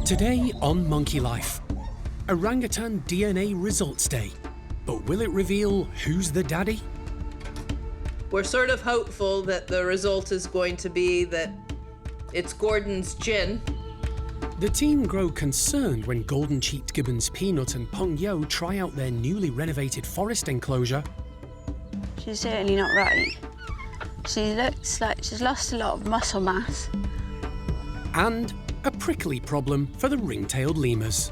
Today on Monkey Life, Orang-utan DNA Results Day. But will it reveal who's the daddy? We're sort of hopeful that the result is going to be that it's Gordon's Jyn. The team grow concerned when golden-cheeked gibbons Peanut and Pung-Yo try out their newly renovated forest enclosure. She's certainly not right. She looks like she's lost a lot of muscle mass. And a prickly problem for the ring-tailed lemurs.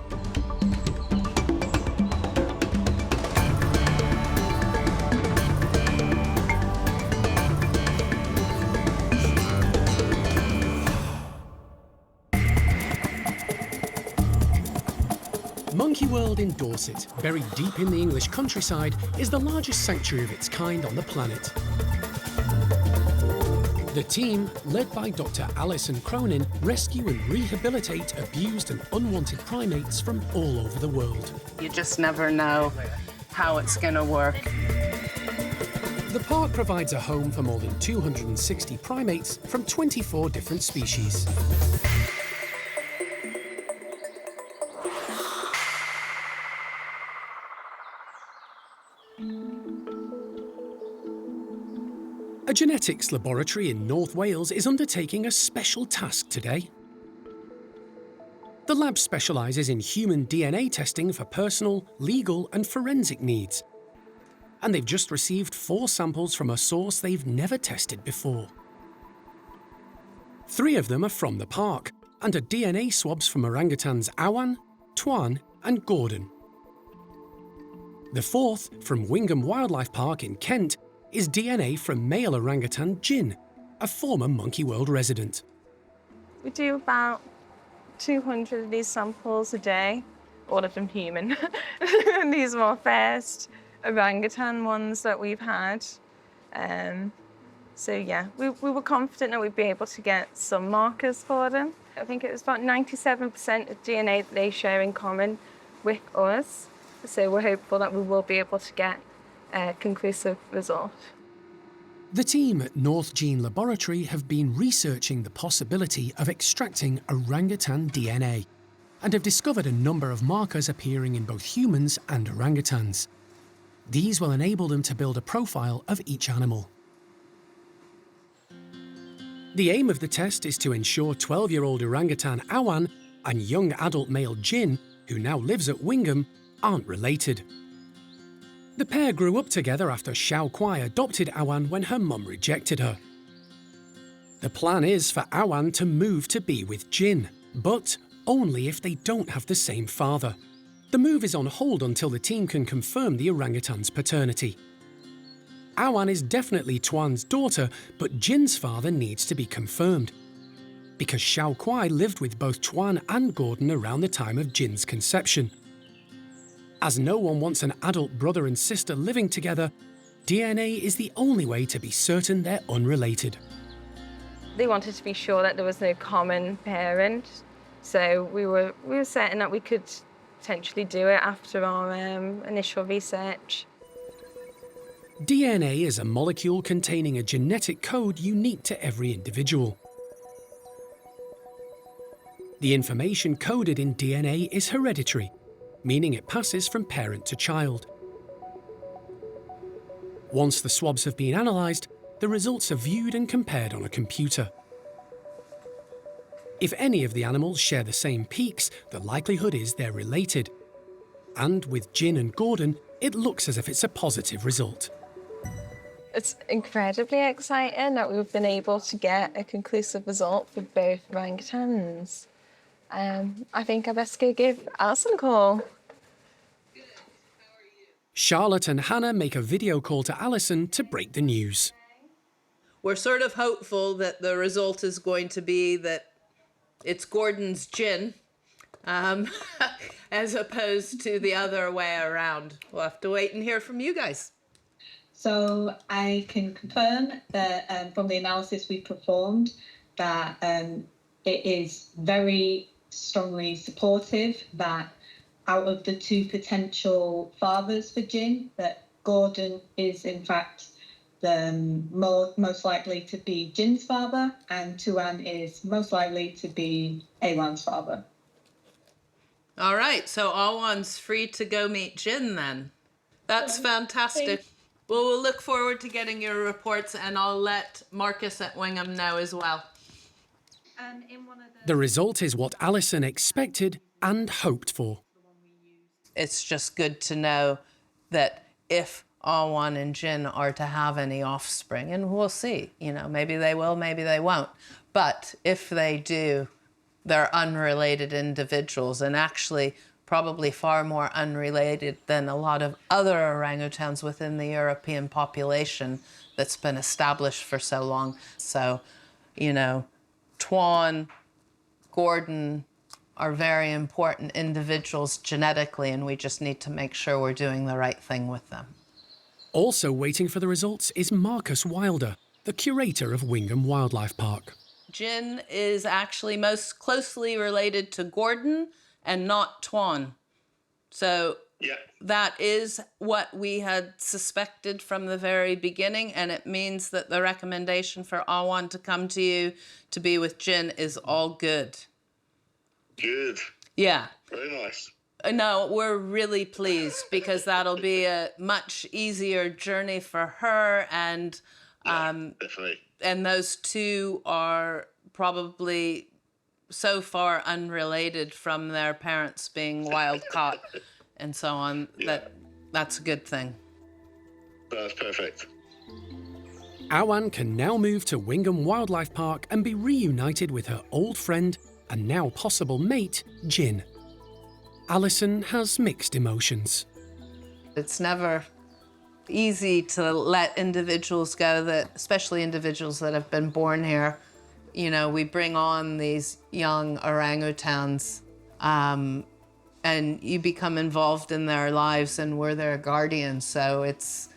Monkey World in Dorset, buried deep in the English countryside, is the largest sanctuary of its kind on the planet. The team, led by Dr. Alison, rescue and rehabilitate abused and unwanted primates from all over the world. You just never know how it's going to work. The park provides a home for more than 260 primates from 24 different species. A genetics laboratory in North Wales is undertaking a special task today. The lab specialises in human DNA testing for personal, legal and forensic needs. And they've just received 4 samples from a source they've never tested before. 3 of them are from the park and are DNA swabs from orangutans Awan, Tuan and Gordon. The 4th, from Wingham Wildlife Park in Kent, is DNA from male orangutan Jyn, a former Monkey World resident. We do about 200 of these samples a day, all of them human. These are our first orangutan ones that we've had. So yeah, we were confident that we'd be able to get some markers for them. I think it was about 97% of DNA that they share in common with us. So we're hopeful that we will be able to get a conclusive result. The team at North Gene Laboratory have been researching the possibility of extracting orangutan DNA and have discovered a number of markers appearing in both humans and orangutans. These will enable them to build a profile of each animal. The aim of the test is to ensure 12-year-old orangutan Awan and young adult male Jyn, who now lives at Wingham, aren't related. The pair grew up together after Chocolat adopted Awan when her mum rejected her. The plan is for Awan to move to be with Jyn, but only if they don't have the same father. The move is on hold until the team can confirm the orangutan's paternity. Awan is definitely Tuan's daughter, but Jyn's father needs to be confirmed, because Chocolat lived with both Tuan and Gordon around the time of Jyn's conception. As no one wants an adult brother and sister living together, DNA is the only way to be certain they're unrelated. They wanted to be sure that there was no common parent, so we were certain that we could potentially do it after our initial research. DNA is a molecule containing a genetic code unique to every individual. The information coded in DNA is hereditary, meaning it passes from parent to child. Once the swabs have been analysed, the results are viewed and compared on a computer. If any of the animals share the same peaks, the likelihood is they're related. And with Jyn and Gordon, it looks as if it's a positive result. It's incredibly exciting that we've been able to get a conclusive result for both orangutans. I think I best go give Alison a call. Charlotte and Hannah make a video call to Alison to break the news. We're sort of hopeful that the result is going to be that it's Gordon's Jyn, as opposed to the other way around. We'll have to wait and hear from you guys. So I can confirm that from the analysis we performed that it is very strongly supportive that out of the 2 potential fathers for Jyn, that Gordon is in fact the most likely to be Jyn's father, and Tuan is most likely to be Awan's father. All right, so Awan's free to go meet Jyn then. That's fantastic. Well, we'll look forward to getting your reports, and I'll let Marcus at Wingham know as well. The result is what Alison expected and hoped for. It's just good to know that if Awan and Jyn are to have any offspring, and we'll see, you know, maybe they will, maybe they won't. But if they do, they're unrelated individuals, and actually probably far more unrelated than a lot of other orangutans within the European population that's been established for so long. So, you know, Tuan, Gordon are very important individuals genetically, and we just need to make sure we're doing the right thing with them. Also waiting for the results is Marcus Wilder, the curator of Wingham Wildlife Park. Jyn is actually most closely related to Gordon and not Tuan. So that is what we had suspected from the very beginning, and it means that the recommendation for Awan to come to you to be with Jyn is all good. Good. Yeah. Very nice. No, we're really pleased because that'll be a much easier journey for her, and Definitely. and those two are probably so far unrelated from their parents being wild caught and so on, that's a good thing. That's perfect. Awan can now move to Wingham Wildlife Park and be reunited with her old friend and now possible mate, Jyn. Alison has mixed emotions. It's never easy to let individuals go, that, especially individuals that have been born here. You know, we bring on these young orangutans, and you become involved in their lives, and we're their guardians, so it's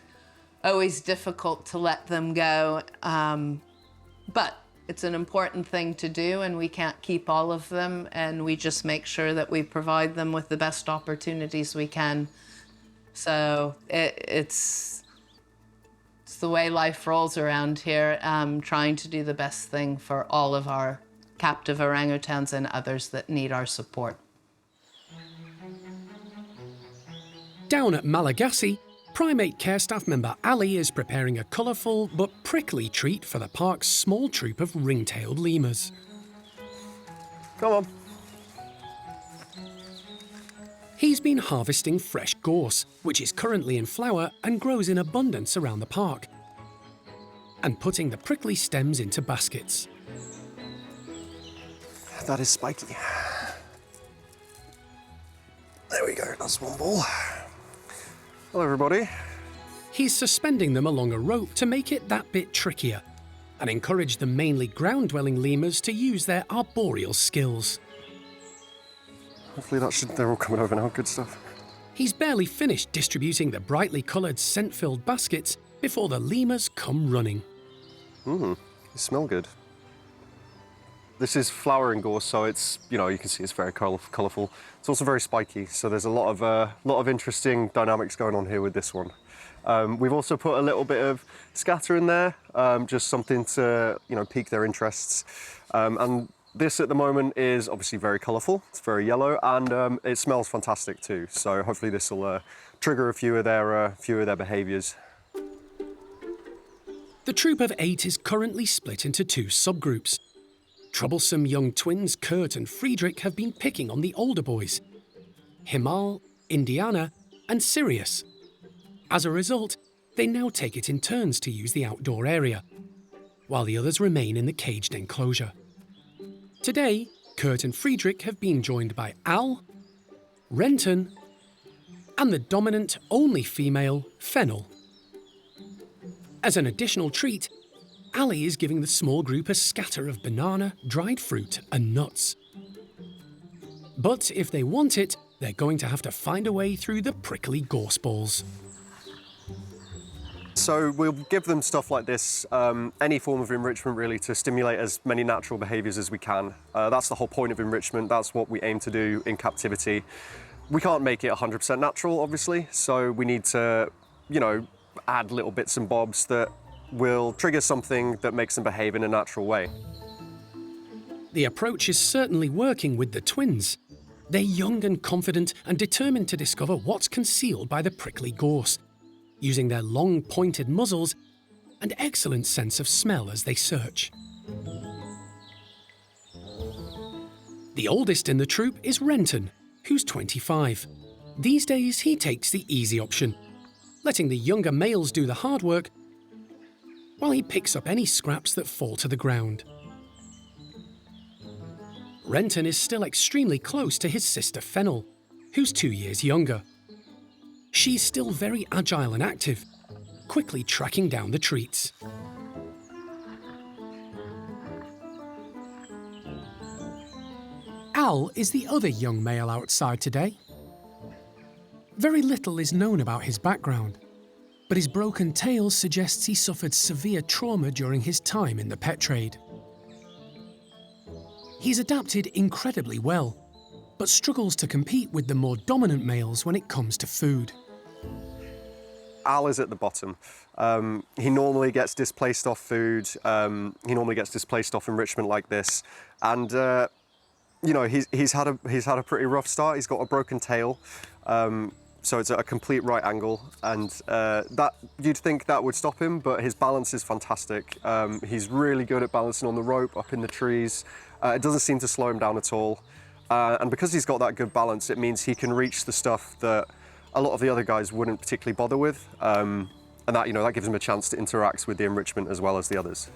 always difficult to let them go. But it's an important thing to do, and we can't keep all of them, and we just make sure that we provide them with the best opportunities we can. So it's the way life rolls around here, trying to do the best thing for all of our captive orangutans and others that need our support. Down at Malagasy, primate care staff member Ali is preparing a colourful but prickly treat for the park's small troop of ring-tailed lemurs. Come on. He's been harvesting fresh gorse, which is currently in flower and grows in abundance around the park, and putting the prickly stems into baskets. That is spiky. There we go, that's one ball. Hello, everybody. He's suspending them along a rope to make it that bit trickier, and encourage the mainly ground-dwelling lemurs to use their arboreal skills. Hopefully they're all coming over now, good stuff. He's barely finished distributing the brightly coloured scent-filled baskets before the lemurs come running. They smell good. This is flowering gorse, so it's, you know, you can see it's very colourful. It's also very spiky, so there's a lot of interesting dynamics going on here with this one. We've also put a little bit of scatter in there, just something to, you know, pique their interests. And this at the moment is obviously very colourful, it's very yellow, and it smells fantastic too. So hopefully this will trigger a few of their behaviours. The troop of 8 is currently split into 2 subgroups. Troublesome young twins Kurt and Friedrich have been picking on the older boys, Himal, Indiana, and Sirius. As a result, they now take it in turns to use the outdoor area, while the others remain in the caged enclosure. Today, Kurt and Friedrich have been joined by Al, Renton, and the dominant only female, Fennel. As an additional treat, Ali is giving the small group a scatter of banana, dried fruit, and nuts. But if they want it, they're going to have to find a way through the prickly gorse balls. So we'll give them stuff like this, any form of enrichment really, to stimulate as many natural behaviours as we can. That's the whole point of enrichment, that's what we aim to do in captivity. We can't make it 100% natural, obviously, so we need to, you know, add little bits and bobs that will trigger something that makes them behave in a natural way. The approach is certainly working with the twins, They're young and confident and determined to discover what's concealed by the prickly gorse, using their long pointed muzzles and excellent sense of smell as they search. The oldest in the troop is Renton, who's 25. These days he takes the easy option, letting the younger males do the hard work while he picks up any scraps that fall to the ground. Renton is still extremely close to his sister Fennel, who's 2 years younger. She's still very agile and active, quickly tracking down the treats. Al is the other young male outside today. Very little is known about his background, but his broken tail suggests he suffered severe trauma during his time in the pet trade. He's adapted incredibly well, but struggles to compete with the more dominant males when it comes to food. Al is at the bottom. He normally gets displaced off food. He normally gets displaced off enrichment like this, and you know, he's had a pretty rough start. He's got a broken tail, so it's at a complete right angle, and that you'd think that would stop him, but his balance is fantastic. He's really good at balancing on the rope, up in the trees. It doesn't seem to slow him down at all, and because he's got that good balance, it means he can reach the stuff that a lot of the other guys wouldn't particularly bother with, and that, you know, that gives him a chance to interact with the enrichment as well as the others.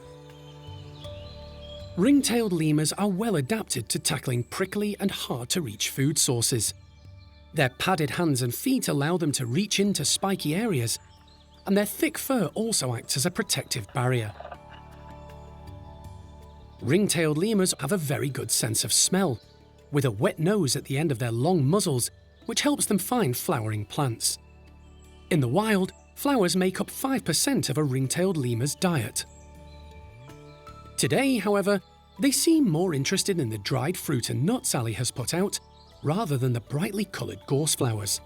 Ring-tailed lemurs are well adapted to tackling prickly and hard-to-reach food sources. Their padded hands and feet allow them to reach into spiky areas, and their thick fur also acts as a protective barrier. Ring-tailed lemurs have a very good sense of smell, with a wet nose at the end of their long muzzles, which helps them find flowering plants. In the wild, flowers make up 5% of a ring-tailed lemur's diet. Today, however, they seem more interested in the dried fruit and nuts Ali has put out, rather than the brightly coloured gorse flowers.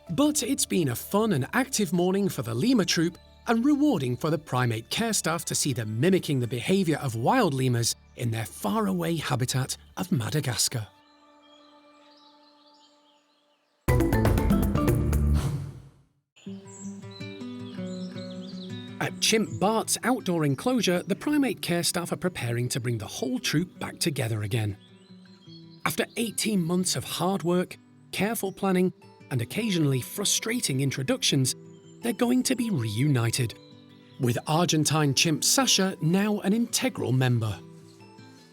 But it's been a fun and active morning for the lemur troop, and rewarding for the primate care staff to see them mimicking the behaviour of wild lemurs in their faraway habitat of Madagascar. At Chimp Bart's outdoor enclosure, the primate care staff are preparing to bring the whole troop back together again. After 18 months of hard work, careful planning, and occasionally frustrating introductions, they're going to be reunited, with Argentine chimp Sasha now an integral member.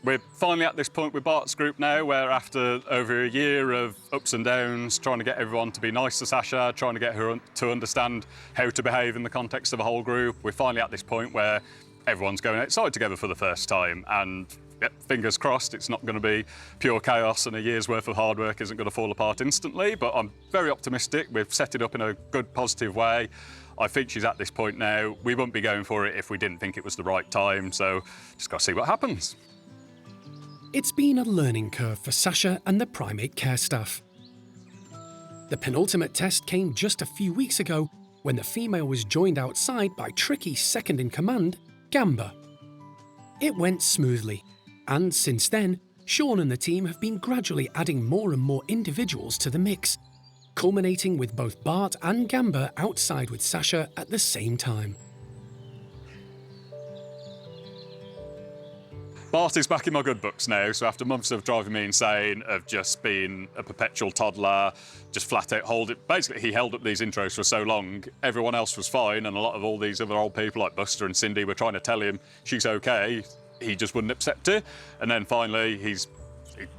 We're finally at this point with Bart's group now, where after over a year of ups and downs, trying to get everyone to be nice to Sasha, trying to get her to understand how to behave in the context of a whole group, we're finally at this point where everyone's going outside together for the first time, and yep, fingers crossed it's not going to be pure chaos and a year's worth of hard work isn't going to fall apart instantly, but I'm very optimistic. We've set it up in a good, positive way. I think she's at this point now. We wouldn't be going for it if we didn't think it was the right time, so just got to see what happens. It's been a learning curve for Sasha and the primate care staff. The penultimate test came just a few weeks ago when the female was joined outside by tricky second-in-command, Gamba. It went smoothly, and since then, Sean and the team have been gradually adding more and more individuals to the mix, culminating with both Bart and Gamba outside with Sasha at the same time. Bart is back in my good books now, so after months of driving me insane, of just being a perpetual toddler, just flat out basically he held up these intros for so long, everyone else was fine, and a lot of all these other old people like Buster and Cindy were trying to tell him she's okay, he just wouldn't accept it, and then finally he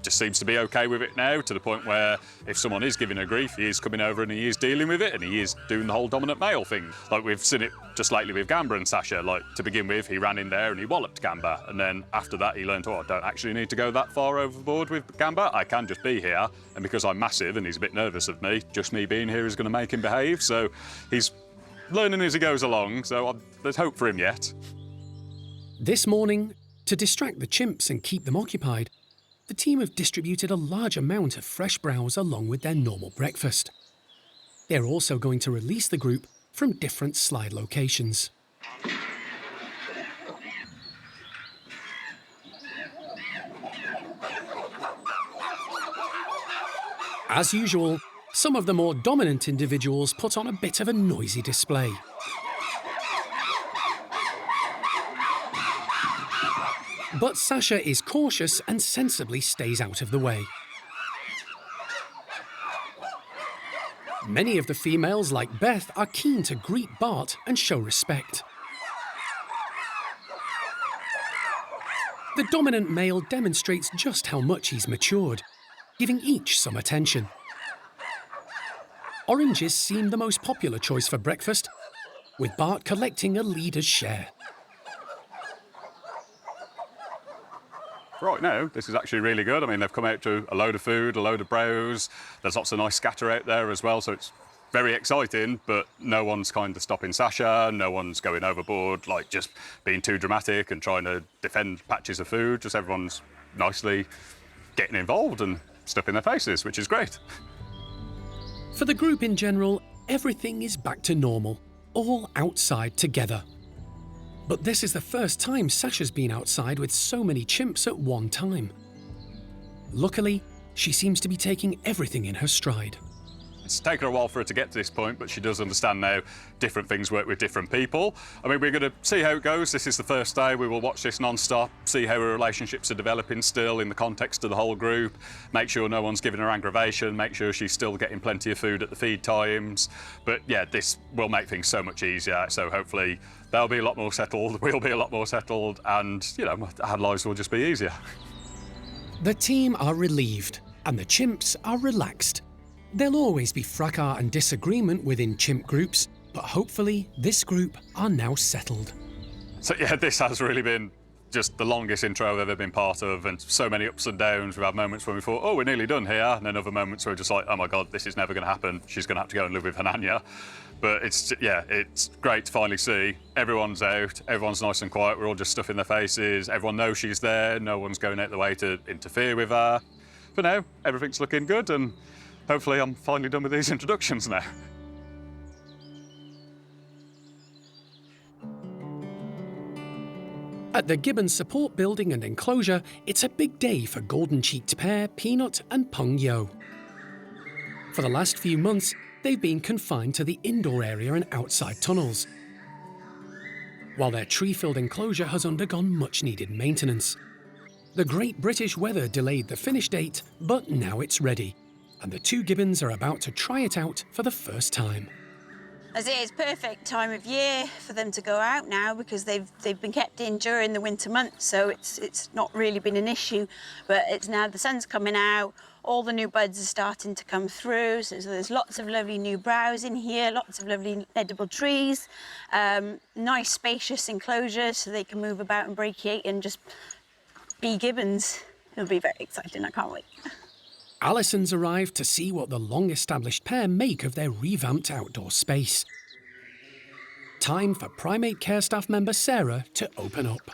just seems to be okay with it now, to the point where if someone is giving her grief, he is coming over and he is dealing with it, and he is doing the whole dominant male thing. Like we've seen it just lately with Gamba and Sasha. Like to begin with, he ran in there and he walloped Gamba, and then after that he learned, oh, I don't actually need to go that far overboard with Gamba, I can just be here, and because I'm massive and he's a bit nervous of me, just me being here is going to make him behave. So he's learning as he goes along, so there's hope for him yet. This morning, to distract the chimps and keep them occupied, the team have distributed a large amount of fresh browse along with their normal breakfast. They're also going to release the group from different slide locations. As usual, some of the more dominant individuals put on a bit of a noisy display. But Sasha is cautious and sensibly stays out of the way. Many of the females, like Beth, are keen to greet Bart and show respect. The dominant male demonstrates just how much he's matured, giving each some attention. Oranges seem the most popular choice for breakfast, with Bart collecting a leader's share. Right now, this is actually really good. I mean, they've come out to a load of food, a load of browse. There's lots of nice scatter out there as well, so it's very exciting, but no one's kind of stopping Sasha, no one's going overboard, like just being too dramatic and trying to defend patches of food. Just everyone's nicely getting involved and stuff in their faces, which is great. For the group in general, everything is back to normal, all outside together. But this is the first time Sasha's been outside with so many chimps at one time. Luckily, she seems to be taking everything in her stride. It's taken her a while for her to get to this point, but she does understand now different things work with different people. I mean, we're going to see how it goes. This is the first day. We will watch this non-stop, see how her relationships are developing still in the context of the whole group, make sure no one's giving her aggravation, make sure she's still getting plenty of food at the feed times. But yeah, this will make things so much easier. So hopefully they'll be a lot more settled, we'll be a lot more settled, and, you know, our lives will just be easier. The team are relieved, and the chimps are relaxed. There'll always be fracas and disagreement within chimp groups, but hopefully this group are now settled. So yeah, this has really been just the longest intro I've ever been part of, and so many ups and downs. We've had moments when we thought, oh, we're nearly done here, and then other moments where we're just like, oh my God, this is never going to happen. She's going to have to go and live with Hananya. But it's great to finally see everyone's out, everyone's nice and quiet, we're all just stuffing their faces, everyone knows she's there, no one's going out the way to interfere with her. For now, everything's looking good, and hopefully I'm finally done with these introductions now. At the Gibbon Support Building and Enclosure, it's a big day for golden-cheeked pair Peanut and Pung-Yo. For the last few months, they've been confined to the indoor area and outside tunnels, while their tree-filled enclosure has undergone much-needed maintenance. The Great British weather delayed the finish date, but now it's ready, and the two gibbons are about to try it out for the first time. As it is perfect time of year for them to go out now because they've been kept in during the winter months, so it's not really been an issue. But it's now the sun's coming out, all the new buds are starting to come through, so there's lots of lovely new browse in here, lots of lovely edible trees, nice spacious enclosures so they can move about and brachiate and just be gibbons. It'll be very exciting, I can't wait. Alison's arrived to see what the long-established pair make of their revamped outdoor space. Time for primate care staff member Sarah to open up.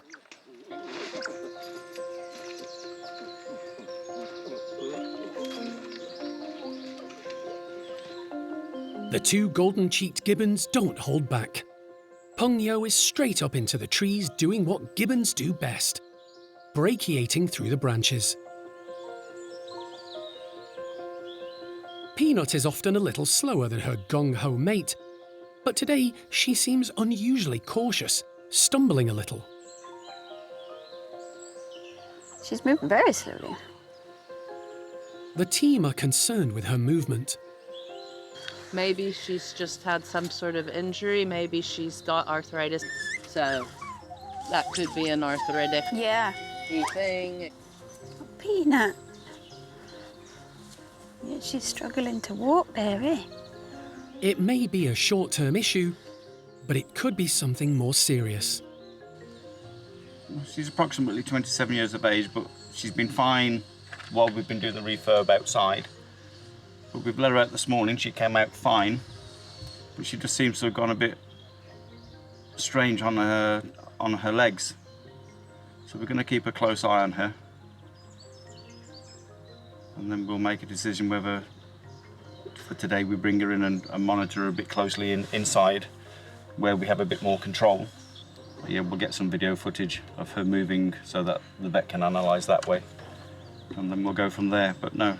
The two golden-cheeked gibbons don't hold back. Pung-Yo is straight up into the trees doing what gibbons do best, brachiating through the branches. Peanut is often a little slower than her gung-ho mate, but today she seems unusually cautious, stumbling a little. She's moving very slowly. The team are concerned with her movement. Maybe she's just had some sort of injury. Maybe she's got arthritis. So that could be an arthritic thing. Peanut. Yeah, she's struggling to walk there, eh? It may be a short-term issue, but it could be something more serious. She's approximately 27 years of age, but she's been fine while we've been doing the refurb outside. But we've let her out this morning, she came out fine, but she just seems to have gone a bit strange on her legs. So we're going to keep a close eye on her. And then we'll make a decision whether for today we bring her in and monitor her a bit closely inside where we have a bit more control. But yeah, we'll get some video footage of her moving so that the vet can analyse that way. And then we'll go from there, but no.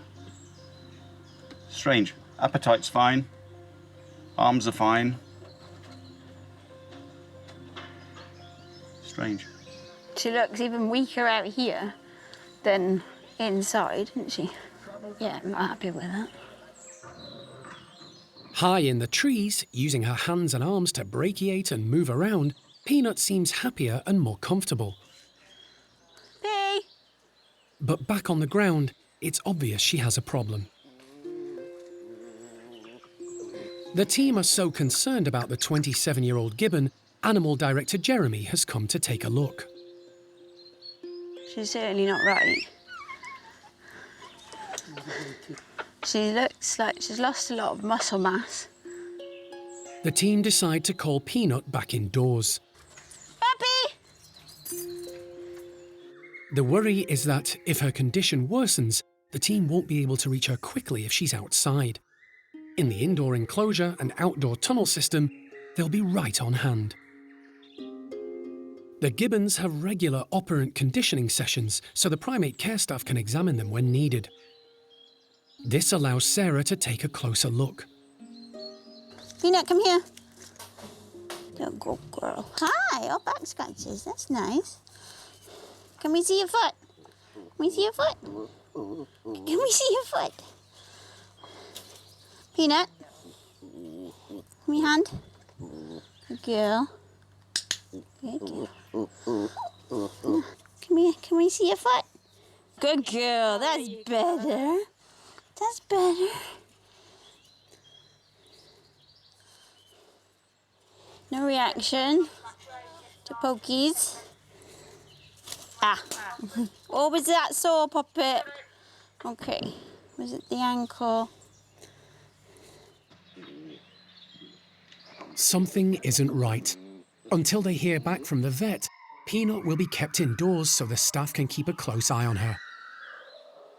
Strange. Appetite's fine. Arms are fine. Strange. She looks even weaker out here than inside, isn't she? Yeah, I'm not happy with that. High in the trees, using her hands and arms to brachiate and move around, Peanut seems happier and more comfortable. Bee! But back on the ground, it's obvious she has a problem. The team are so concerned about the 27-year-old gibbon, Animal Director Jeremy has come to take a look. She's certainly not right. She looks like she's lost a lot of muscle mass. The team decide to call Peanut back indoors. Puppy! The worry is that if her condition worsens, the team won't be able to reach her quickly if she's outside. In the indoor enclosure and outdoor tunnel system, they'll be right on hand. The gibbons have regular operant conditioning sessions, so the primate care staff can examine them when needed. This allows Sarah to take a closer look. Peanut, come here. Good girl. Hi, oh, back scratches. That's nice. Can we see your foot? Can we see your foot? Can we see your foot? Peanut. Give me your hand. Good girl. Good girl. Come here. Can we see your foot? Good girl. That's better. That's better. No reaction to pokies. Ah. Or was that sore, puppet? Okay. Was it the ankle? Something isn't right. Until they hear back from the vet, Peanut will be kept indoors so the staff can keep a close eye on her.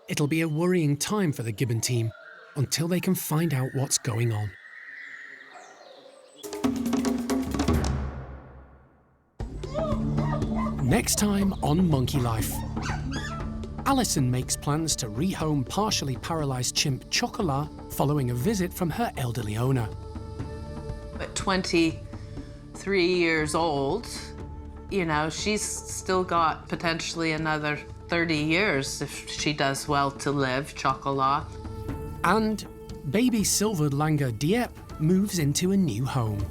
It'll be a worrying time for the gibbon team until they can find out what's going on. Next time on Monkey Life. Alison makes plans to rehome partially paralysed chimp Chocolat following a visit from her elderly owner. At 23 years old, you know, she's still got potentially another 30 years if she does well to live, Chocolat. And baby silvered langur Diep moves into a new home.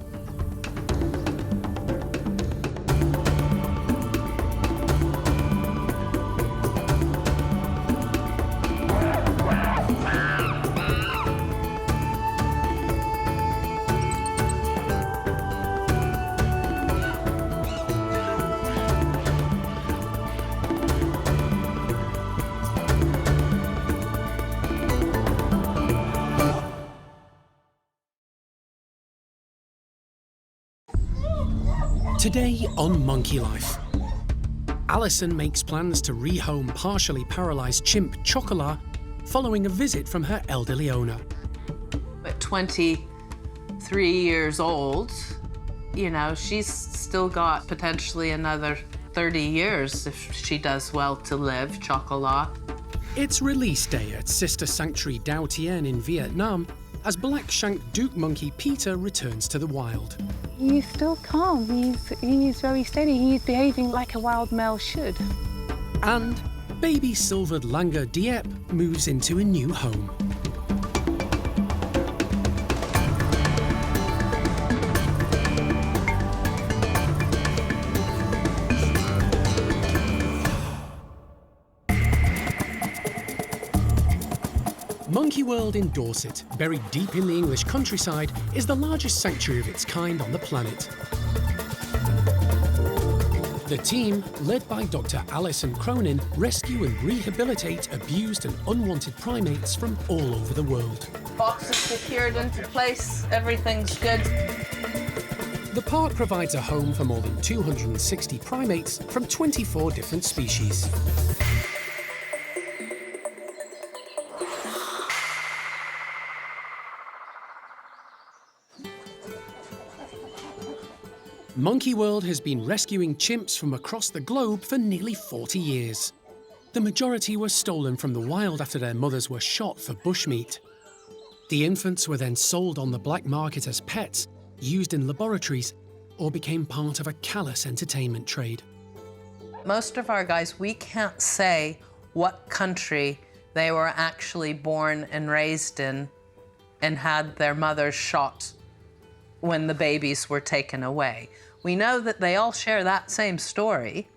Today on Monkey Life, Alison makes plans to rehome partially paralysed chimp Chocolat following a visit from her elderly owner. At 23 years old, you know, she's still got potentially another 30 years if she does well to live, Chocolat. It's release day at Sister Sanctuary Dao Tien in Vietnam as black shank douc monkey Peter returns to the wild. He's still calm. He's very steady. He's behaving like a wild male should. And baby silvered langur Diep moves into a new home. Monkey World in Dorset, buried deep in the English countryside, is the largest sanctuary of its kind on the planet. The team, led by Dr. Alison, rescue and rehabilitate abused and unwanted primates from all over the world. Box is secured into place, everything's good. The park provides a home for more than 260 primates from 24 different species. Monkey World has been rescuing chimps from across the globe for nearly 40 years. The majority were stolen from the wild after their mothers were shot for bushmeat. The infants were then sold on the black market as pets, used in laboratories, or became part of a callous entertainment trade. Most of our guys, we can't say what country they were actually born and raised in and had their mothers shot when the babies were taken away. We know that they all share that same story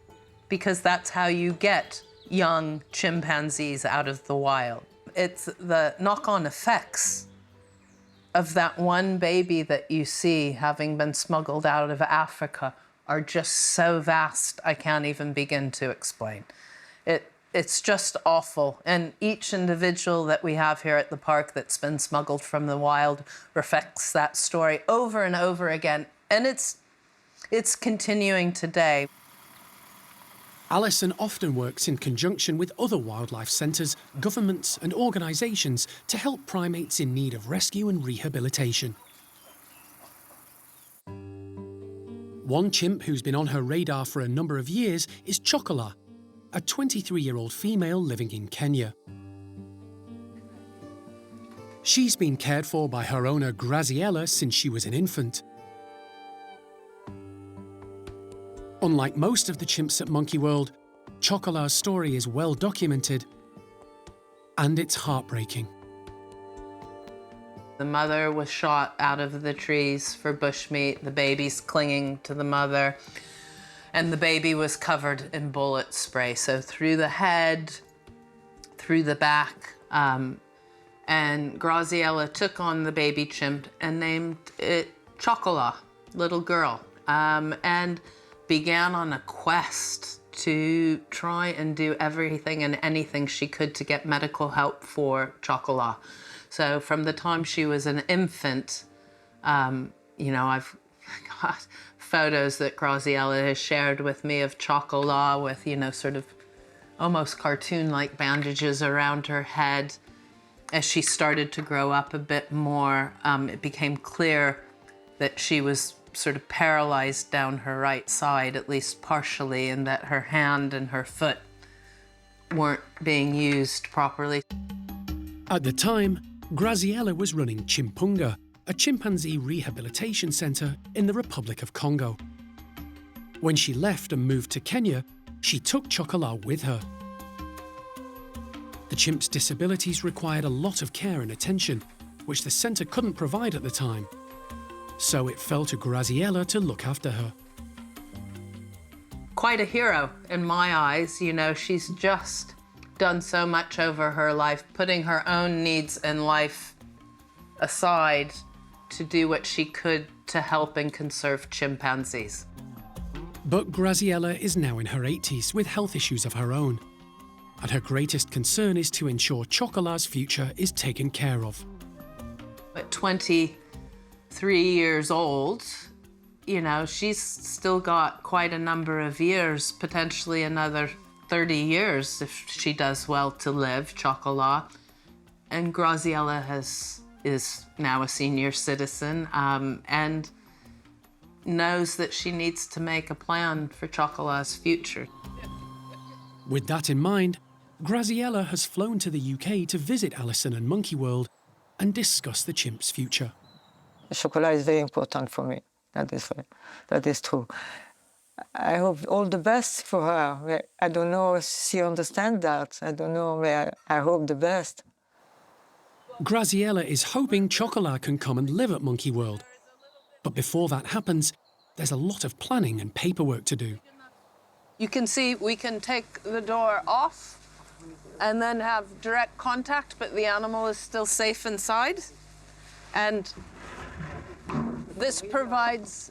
because that's how you get young chimpanzees out of the wild. It's the knock-on effects of that one baby that you see having been smuggled out of Africa are just so vast, I can't even begin to explain. It's just awful. And each individual that we have here at the park that's been smuggled from the wild reflects that story over and over again. And it's continuing today. Alison often works in conjunction with other wildlife centres, governments and organisations to help primates in need of rescue and rehabilitation. One chimp who's been on her radar for a number of years is Chocola, a 23-year-old female living in Kenya. She's been cared for by her owner Graziella since she was an infant. Unlike most of the chimps at Monkey World, Chocola's story is well documented, and it's heartbreaking. The mother was shot out of the trees for bushmeat, the baby's clinging to the mother, and the baby was covered in bullet spray. So through the head, through the back, and Graziella took on the baby chimp and named it Chocola, little girl, and began on a quest to try and do everything and anything she could to get medical help for Chocola. So from the time she was an infant, you know, I've got photos that Graziella has shared with me of Chocola with, you know, sort of almost cartoon-like bandages around her head. As she started to grow up a bit more, it became clear that she was sort of paralyzed down her right side, at least partially, and that her hand and her foot weren't being used properly. At the time, Graziella was running Chimpunga, a chimpanzee rehabilitation centre in the Republic of Congo. When she left and moved to Kenya, she took Chocola with her. The chimp's disabilities required a lot of care and attention, which the centre couldn't provide at the time. So it fell to Graziella to look after her. Quite a hero in my eyes. You know, she's just done so much over her life, putting her own needs in life aside to do what she could to help and conserve chimpanzees. But Graziella is now in her 80s with health issues of her own. And her greatest concern is to ensure Chocola's future is taken care of. At 23 years old, you know, she's still got quite a number of years, potentially another 30 years if she does well to live, Chocola. And Graziella is now a senior citizen and knows that she needs to make a plan for Chocola's future. With that in mind, Graziella has flown to the UK to visit Alison and Monkey World and discuss the chimp's future. Chocolat is very important for me. That is true. I hope all the best for her. I don't know if she understands that. I don't know. I hope the best. Graziella is hoping Chocolat can come and live at Monkey World. But before that happens, there's a lot of planning and paperwork to do. You can see we can take the door off and then have direct contact, but the animal is still safe inside. And this provides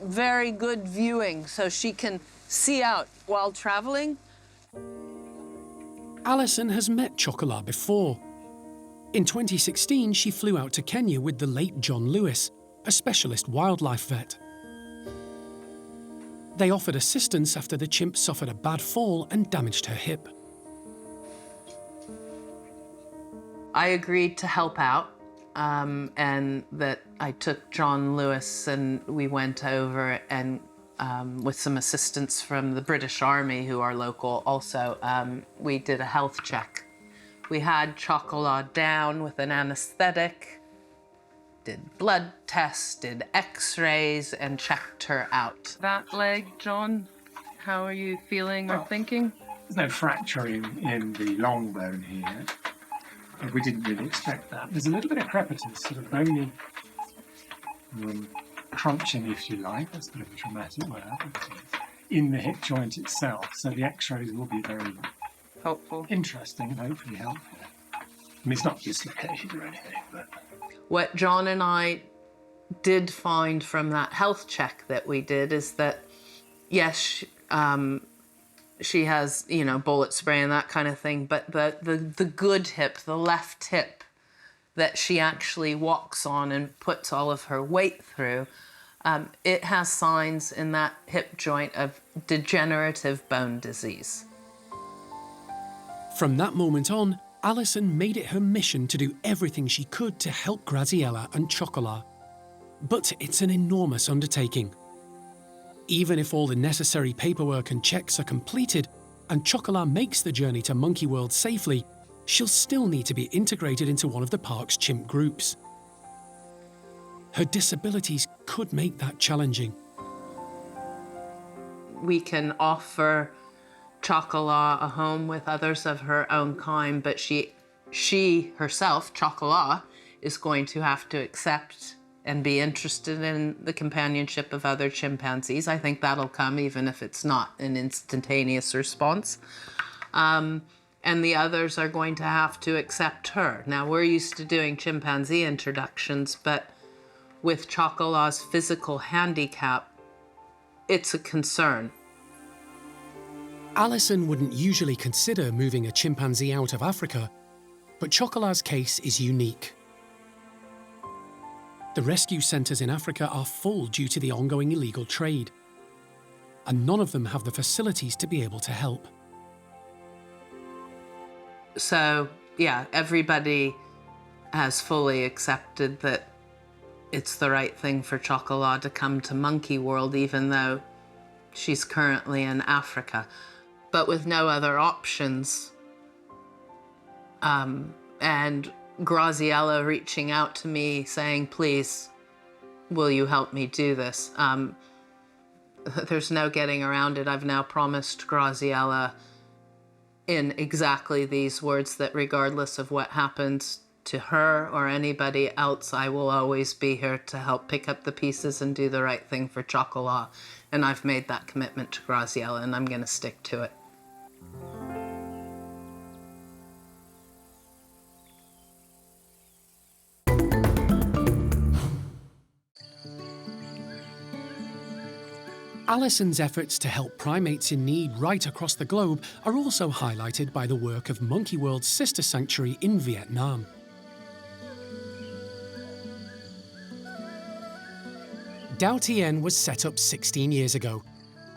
very good viewing, so she can see out while traveling. Alison has met Chocolat before. In 2016, she flew out to Kenya with the late John Lewis, a specialist wildlife vet. They offered assistance after the chimp suffered a bad fall and damaged her hip. I agreed to help out, and that I took John Lewis and we went over and with some assistance from the British Army, who are local also, we did a health check. We had Chocolat down with an anesthetic, did blood tests, did x-rays, and checked her out. That leg, John, how are you feeling or thinking? There's no fracture in the long bone here. We didn't really expect that. There's a little bit of crepitus, sort of bony crunching, if you like. That's a bit of a dramatic word. In the hip joint itself. So the x-rays will be very helpful, interesting, and hopefully helpful. I mean, it's not dislocated or anything, but... What John and I did find from that health check that we did is that, yes, she has, you know, bullet spray and that kind of thing, but the good hip, the left hip that she actually walks on and puts all of her weight through, it has signs in that hip joint of degenerative bone disease. From that moment on, Alison made it her mission to do everything she could to help Graziella and Chocolat. But it's an enormous undertaking. Even if all the necessary paperwork and checks are completed and Chocolat makes the journey to Monkey World safely, she'll still need to be integrated into one of the park's chimp groups. Her disabilities could make that challenging. We can offer Chocolat a home with others of her own kind, but she herself, Chocolat, is going to have to accept and be interested in the companionship of other chimpanzees. I think that'll come even if it's not an instantaneous response. And the others are going to have to accept her. Now, we're used to doing chimpanzee introductions, but with Chocolat's physical handicap, it's a concern. Alison wouldn't usually consider moving a chimpanzee out of Africa, but Chocolat's case is unique. The rescue centres in Africa are full due to the ongoing illegal trade, and none of them have the facilities to be able to help. So, yeah, everybody has fully accepted that it's the right thing for Chocolat to come to Monkey World, even though she's currently in Africa. But with no other options, and Graziella reaching out to me saying, please, will you help me do this? There's no getting around it. I've now promised Graziella in exactly these words that regardless of what happens to her or anybody else, I will always be here to help pick up the pieces and do the right thing for Chocolat. And I've made that commitment to Graziella, and I'm going to stick to it. Alison's efforts to help primates in need right across the globe are also highlighted by the work of Monkey World's sister sanctuary in Vietnam. Dao Tien was set up 16 years ago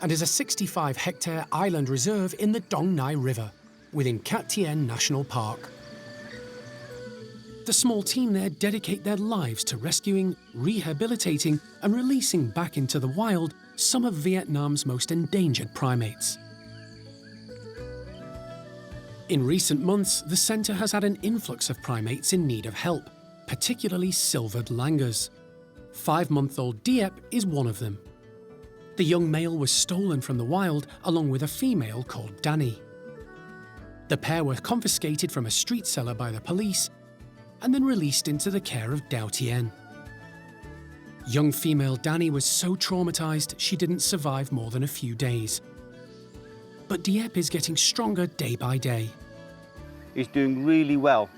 and is a 65-hectare island reserve in the Dong Nai River within Cat Tien National Park. The small team there dedicate their lives to rescuing, rehabilitating and releasing back into the wild some of Vietnam's most endangered primates. In recent months, the centre has had an influx of primates in need of help, particularly silvered langurs. 5-month-old Diep is one of them. The young male was stolen from the wild along with a female called Danny. The pair were confiscated from a street seller by the police and then released into the care of Dao Tien. Young female Danny was so traumatised she didn't survive more than a few days. But Diep is getting stronger day by day. He's doing really well,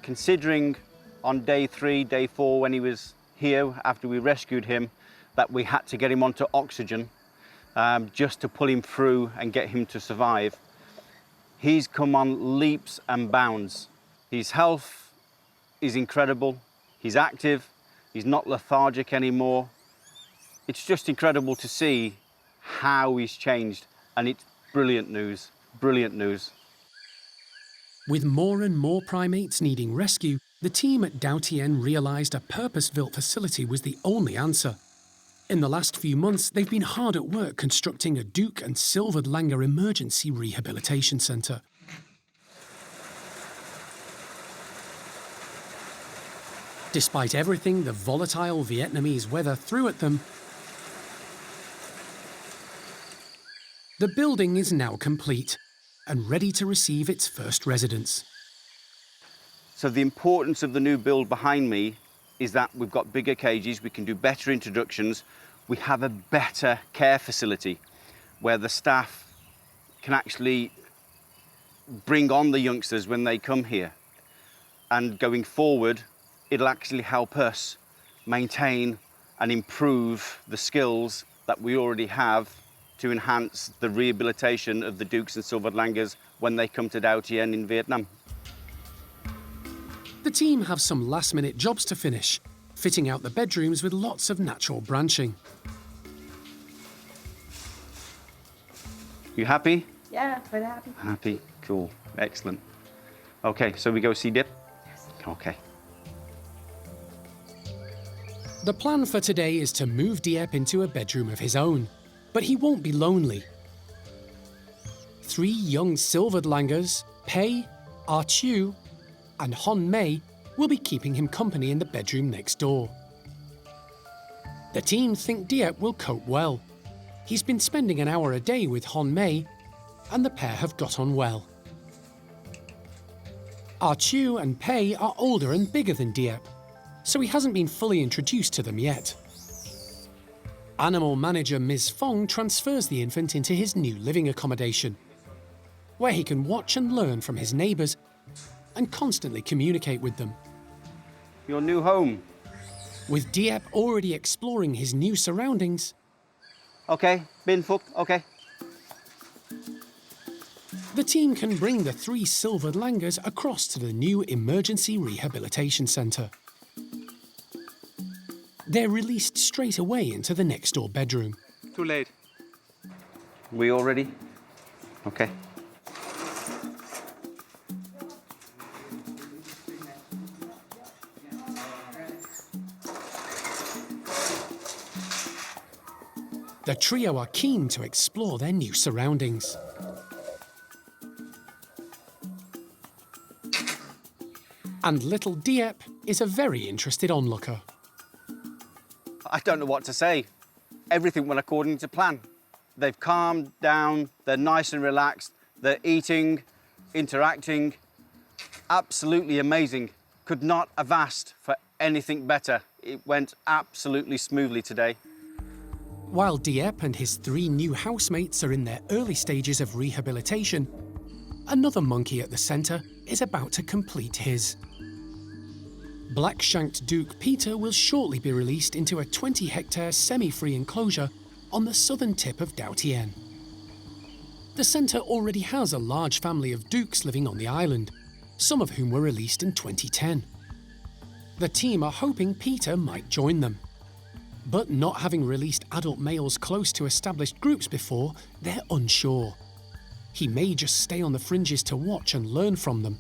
considering on day 3, day 4, when he was here after we rescued him, that we had to get him onto oxygen just to pull him through and get him to survive. He's come on leaps and bounds. His health is incredible. He's active. He's not lethargic anymore. It's just incredible to see how he's changed, and it's brilliant news, brilliant news. With more and more primates needing rescue, the team at Dao Tien realised a purpose-built facility was the only answer. In the last few months, they've been hard at work constructing a douc and silvered langur emergency rehabilitation centre. Despite everything the volatile Vietnamese weather threw at them, the building is now complete and ready to receive its first residents. So the importance of the new build behind me is that we've got bigger cages, we can do better introductions, we have a better care facility where the staff can actually bring on the youngsters when they come here. And going forward, it'll actually help us maintain and improve the skills that we already have to enhance the rehabilitation of the doucs and silvered langurs when they come to Dao Tien in Vietnam. The team have some last-minute jobs to finish, fitting out the bedrooms with lots of natural branching. You happy? Yeah, very happy. Happy, cool, excellent. Okay, so we go see Diep? Yes. Okay. The plan for today is to move Diep into a bedroom of his own, but he won't be lonely. 3 young silvered langurs, Pei, Ah Chu, and Hon Mei will be keeping him company in the bedroom next door. The team think Diep will cope well. He's been spending an hour a day with Hon Mei, and the pair have got on well. Ah Chu and Pei are older and bigger than Diep, so he hasn't been fully introduced to them yet. Animal manager Ms. Fong transfers the infant into his new living accommodation, where he can watch and learn from his neighbours and constantly communicate with them. Your new home. With Diep already exploring his new surroundings, Okay, Bin Phuc, okay. the team can bring the 3 silvered langurs across to the new emergency rehabilitation centre. They're released straight away into the next door bedroom. Too late. We all ready? Okay. The trio are keen to explore their new surroundings. And little Diep is a very interested onlooker. I don't know what to say. Everything went according to plan. They've calmed down, they're nice and relaxed, they're eating, interacting. Absolutely amazing. Could not have asked for anything better. It went absolutely smoothly today. While Diep and his 3 new housemates are in their early stages of rehabilitation, another monkey at the centre is about to complete his. Black-shanked Douc Peter will shortly be released into a 20-hectare semi-free enclosure on the southern tip of Dao Tien. The centre already has a large family of Doucs living on the island, some of whom were released in 2010. The team are hoping Peter might join them. But not having released adult males close to established groups before, they're unsure. He may just stay on the fringes to watch and learn from them.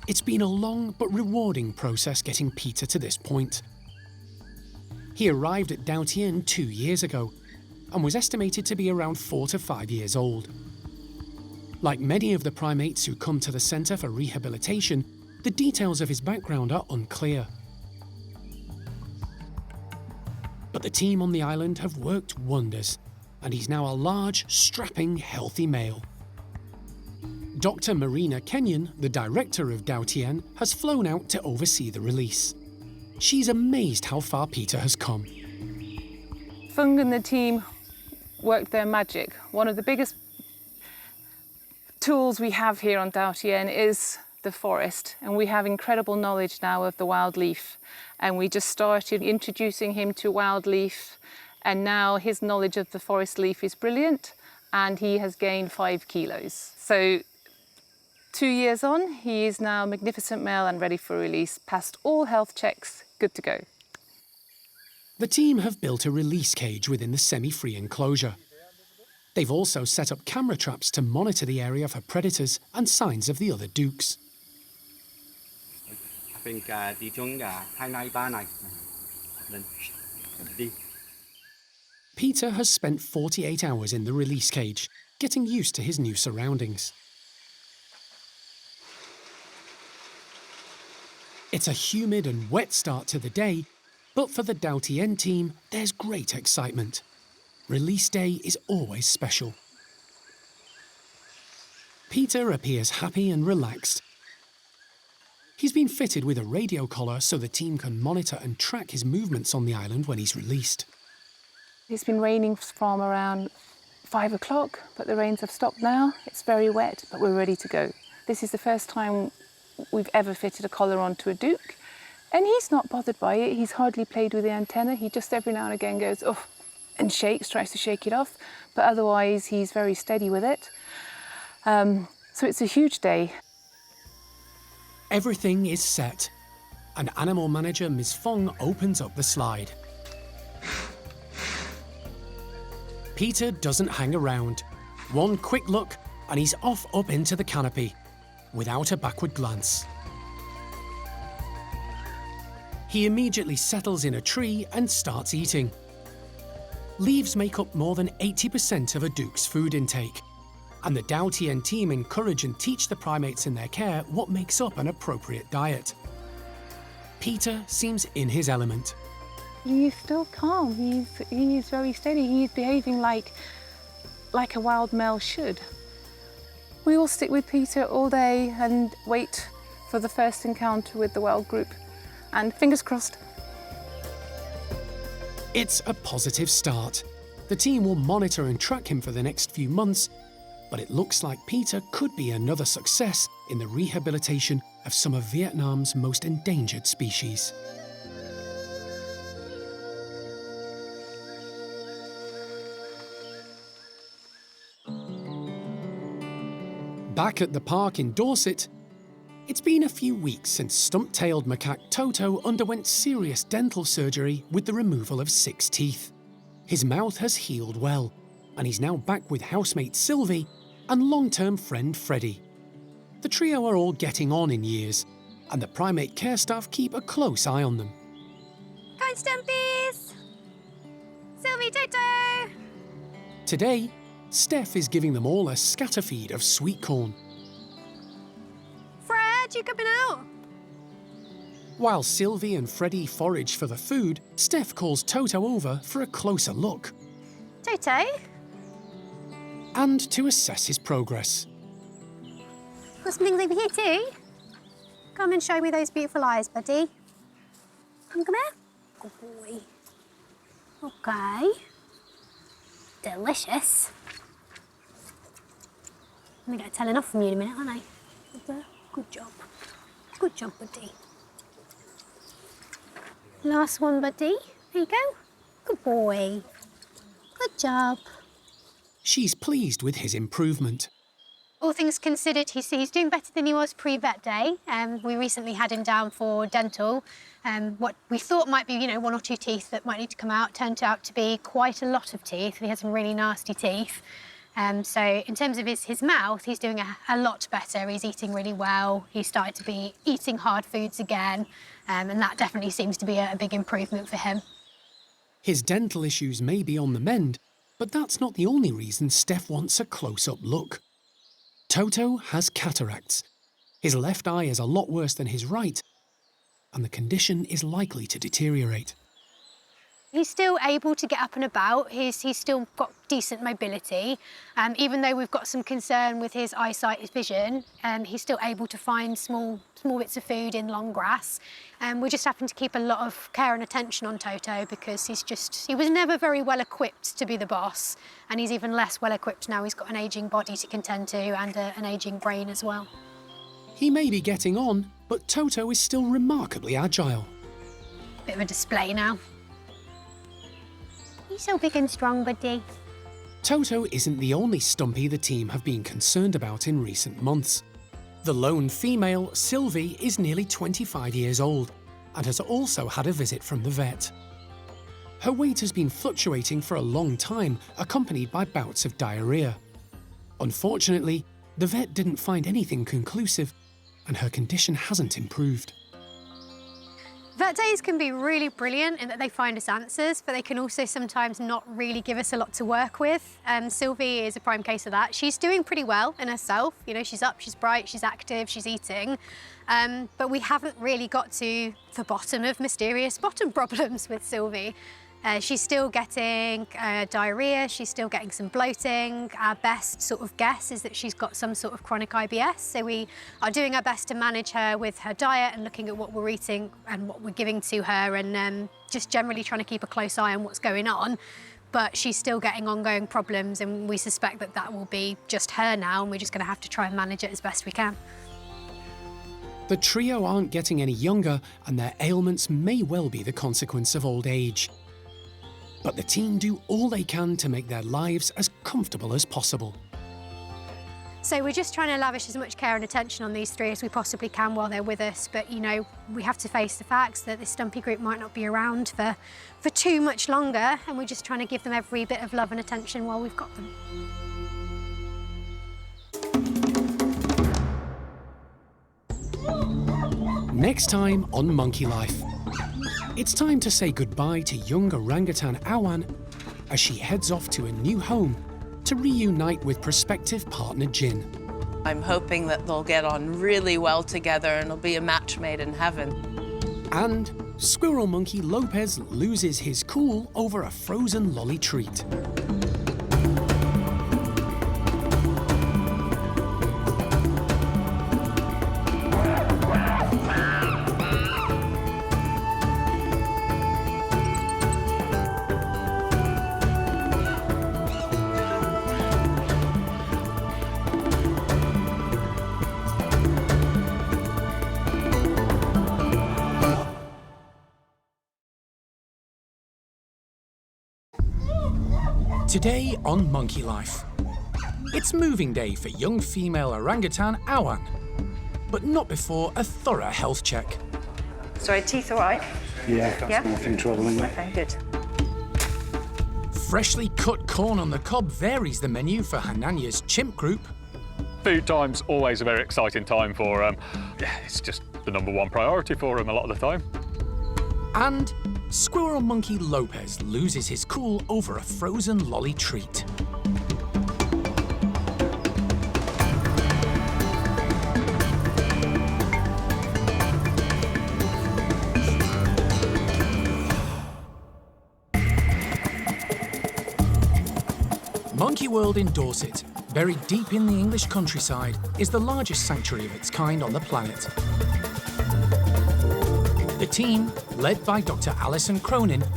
It's been a long but rewarding process getting Peter to this point. He arrived at Dao Tien 2 years ago and was estimated to be around 4 to 5 years old. Like many of the primates who come to the centre for rehabilitation, the details of his background are unclear. But the team on the island have worked wonders, and he's now a large, strapping, healthy male. Dr. Marina Kenyon, the director of Dao Tien, has flown out to oversee the release. She's amazed how far Peter has come. Fung and the team worked their magic. One of the biggest tools we have here on Dao Tien is the forest, and we have incredible knowledge now of the wild leaf. And we just started introducing him to wild leaf, and now his knowledge of the forest leaf is brilliant, and he has gained 5 kilos. So 2 years on, he is now a magnificent male and ready for release, passed all health checks, good to go. The team have built a release cage within the semi-free enclosure. They've also set up camera traps to monitor the area for predators and signs of the other doucs. Peter has spent 48 hours in the release cage, getting used to his new surroundings. It's a humid and wet start to the day, but for the Dao Tien team, there's great excitement. Release day is always special. Peter appears happy and relaxed. He's been fitted with a radio collar so the team can monitor and track his movements on the island when he's released. It's been raining from around 5 o'clock, but the rains have stopped now. It's very wet, but we're ready to go. This is the first time we've ever fitted a collar onto a douc, and he's not bothered by it. He's hardly played with the antenna. He just every now and again goes, oh, and shakes, tries to shake it off, but otherwise he's very steady with it. So it's a huge day. Everything is set, and animal manager Ms. Fong opens up the slide. Peter doesn't hang around. One quick look, and he's off up into the canopy, without a backward glance. He immediately settles in a tree and starts eating. Leaves make up more than 80% of a douc's food intake, and the Dao Tien team encourage and teach the primates in their care what makes up an appropriate diet. Peter seems in his element. He's still calm. He's very steady. He's behaving like a wild male should. We all stick with Peter all day and wait for the first encounter with the wild group. And fingers crossed. It's a positive start. The team will monitor and track him for the next few months, but it looks like Peter could be another success in the rehabilitation of some of Vietnam's most endangered species. Back at the park in Dorset, it's been a few weeks since stump-tailed macaque Toto underwent serious dental surgery with the removal of 6 teeth. His mouth has healed well, and he's now back with housemate Sylvie and long-term friend Freddie. The trio are all getting on in years, and the primate care staff keep a close eye on them. Come on, Stumpies! Sylvie, Toto! Today, Steph is giving them all a scatter feed of sweet corn. Fred, you coming out? While Sylvie and Freddie forage for the food, Steph calls Toto over for a closer look Toto? and to assess his progress. Got some things over here too. Come and show me those beautiful eyes, buddy. Come here. Good boy. Okay. Delicious. I'm going to tell enough from you in a minute, aren't I? Good job. Good job, buddy. Last one, buddy. There you go. Good boy. Good job. She's pleased with his improvement. All things considered, he's doing better than he was pre-vet day. We recently had him down for dental. What we thought might be, 1 or 2 teeth that might need to come out turned out to be quite a lot of teeth. He had some really nasty teeth. So in terms of his mouth, he's doing a lot better. He's eating really well. He's started to be eating hard foods again. And that definitely seems to be a big improvement for him. His dental issues may be on the mend, but that's not the only reason Steph wants a close-up look. Toto has cataracts. His left eye is a lot worse than his right, and the condition is likely to deteriorate. He's still able to get up and about. He's still got decent mobility. Even though we've got some concern with his eyesight, his vision, he's still able to find small bits of food in long grass. We're just having to keep a lot of care and attention on Toto because he was never very well equipped to be the boss, and he's even less well equipped now. He's got an ageing body to contend to and an ageing brain as well. He may be getting on, but Toto is still remarkably agile. Bit of a display now. You're so big and strong, buddy. Toto isn't the only stumpy the team have been concerned about in recent months. The lone female, Sylvie, is nearly 25 years old and has also had a visit from the vet. Her weight has been fluctuating for a long time, accompanied by bouts of diarrhea. Unfortunately, the vet didn't find anything conclusive, and her condition hasn't improved. Vet Vet days can be really brilliant in that they find us answers, but they can also sometimes not really give us a lot to work with. Sylvie is a prime case of that. She's doing pretty well in herself. You know, she's up, she's bright, she's active, she's eating. But we haven't really got to the bottom of mysterious bottom problems with Sylvie. She's still getting diarrhea, she's still getting some bloating. Our best sort of guess is that she's got some sort of chronic IBS, so we are doing our best to manage her with her diet and looking at what we're eating and what we're giving to her, and just generally trying to keep a close eye on what's going on. But she's still getting ongoing problems, and we suspect that that will be just her now, and we're just going to have to try and manage it as best we can. The trio aren't getting any younger, and their ailments may well be the consequence of old age. But the team do all they can to make their lives as comfortable as possible. So we're just trying to lavish as much care and attention on these three as we possibly can while they're with us. But, you know, we have to face the facts that this stumpy group might not be around for too much longer, and we're just trying to give them every bit of love and attention while we've got them. Next time on Monkey Life. It's time to say goodbye to young orangutan Awan as she heads off to a new home to reunite with prospective partner Jyn. I'm hoping that they'll get on really well together and it'll be a match made in heaven. And squirrel monkey Lopez loses his cool over a frozen lolly treat. Today on Monkey Life. It's moving day for young female orangutan Awan, but not before a thorough health check. Sorry, teeth all right? Yeah, got nothing troubling me. Okay, good. Freshly cut corn on the cob varies the menu for Hananya's chimp group. Food time's always a very exciting time for them. Yeah, it's just the #1 priority for them a lot of the time. And squirrel monkey Lopez loses his cool over a frozen lolly treat. Monkey World in Dorset, buried deep in the English countryside, is the largest sanctuary of its kind on the planet. The team, led by Dr. Alison,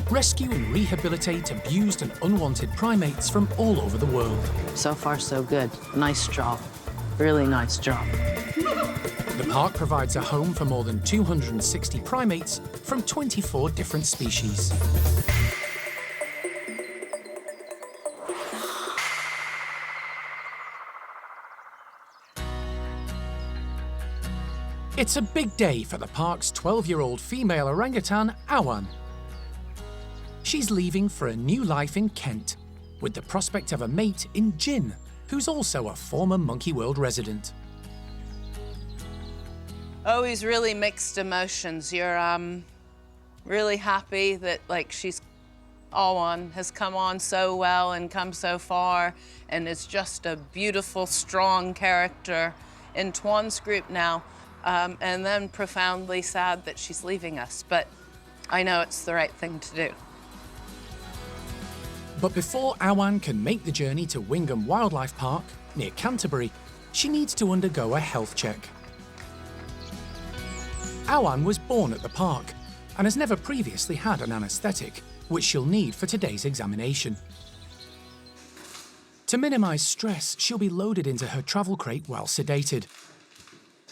rescue and rehabilitate abused and unwanted primates from all over the world. So far, so good. Nice job. Really nice job. The park provides a home for more than 260 primates from 24 different species. It's a big day for the park's 12-year-old female orangutan, Awan. She's leaving for a new life in Kent, with the prospect of a mate in Jyn, who's also a former Monkey World resident. Always really mixed emotions. You're really happy that Awan has come on so well and come so far, and is just a beautiful, strong character in Tuan's group now. And then profoundly sad that she's leaving us, but I know it's the right thing to do. But before Awan can make the journey to Wingham Wildlife Park, near Canterbury, she needs to undergo a health check. Awan was born at the park and has never previously had an anaesthetic, which she'll need for today's examination. To minimise stress, she'll be loaded into her travel crate while sedated.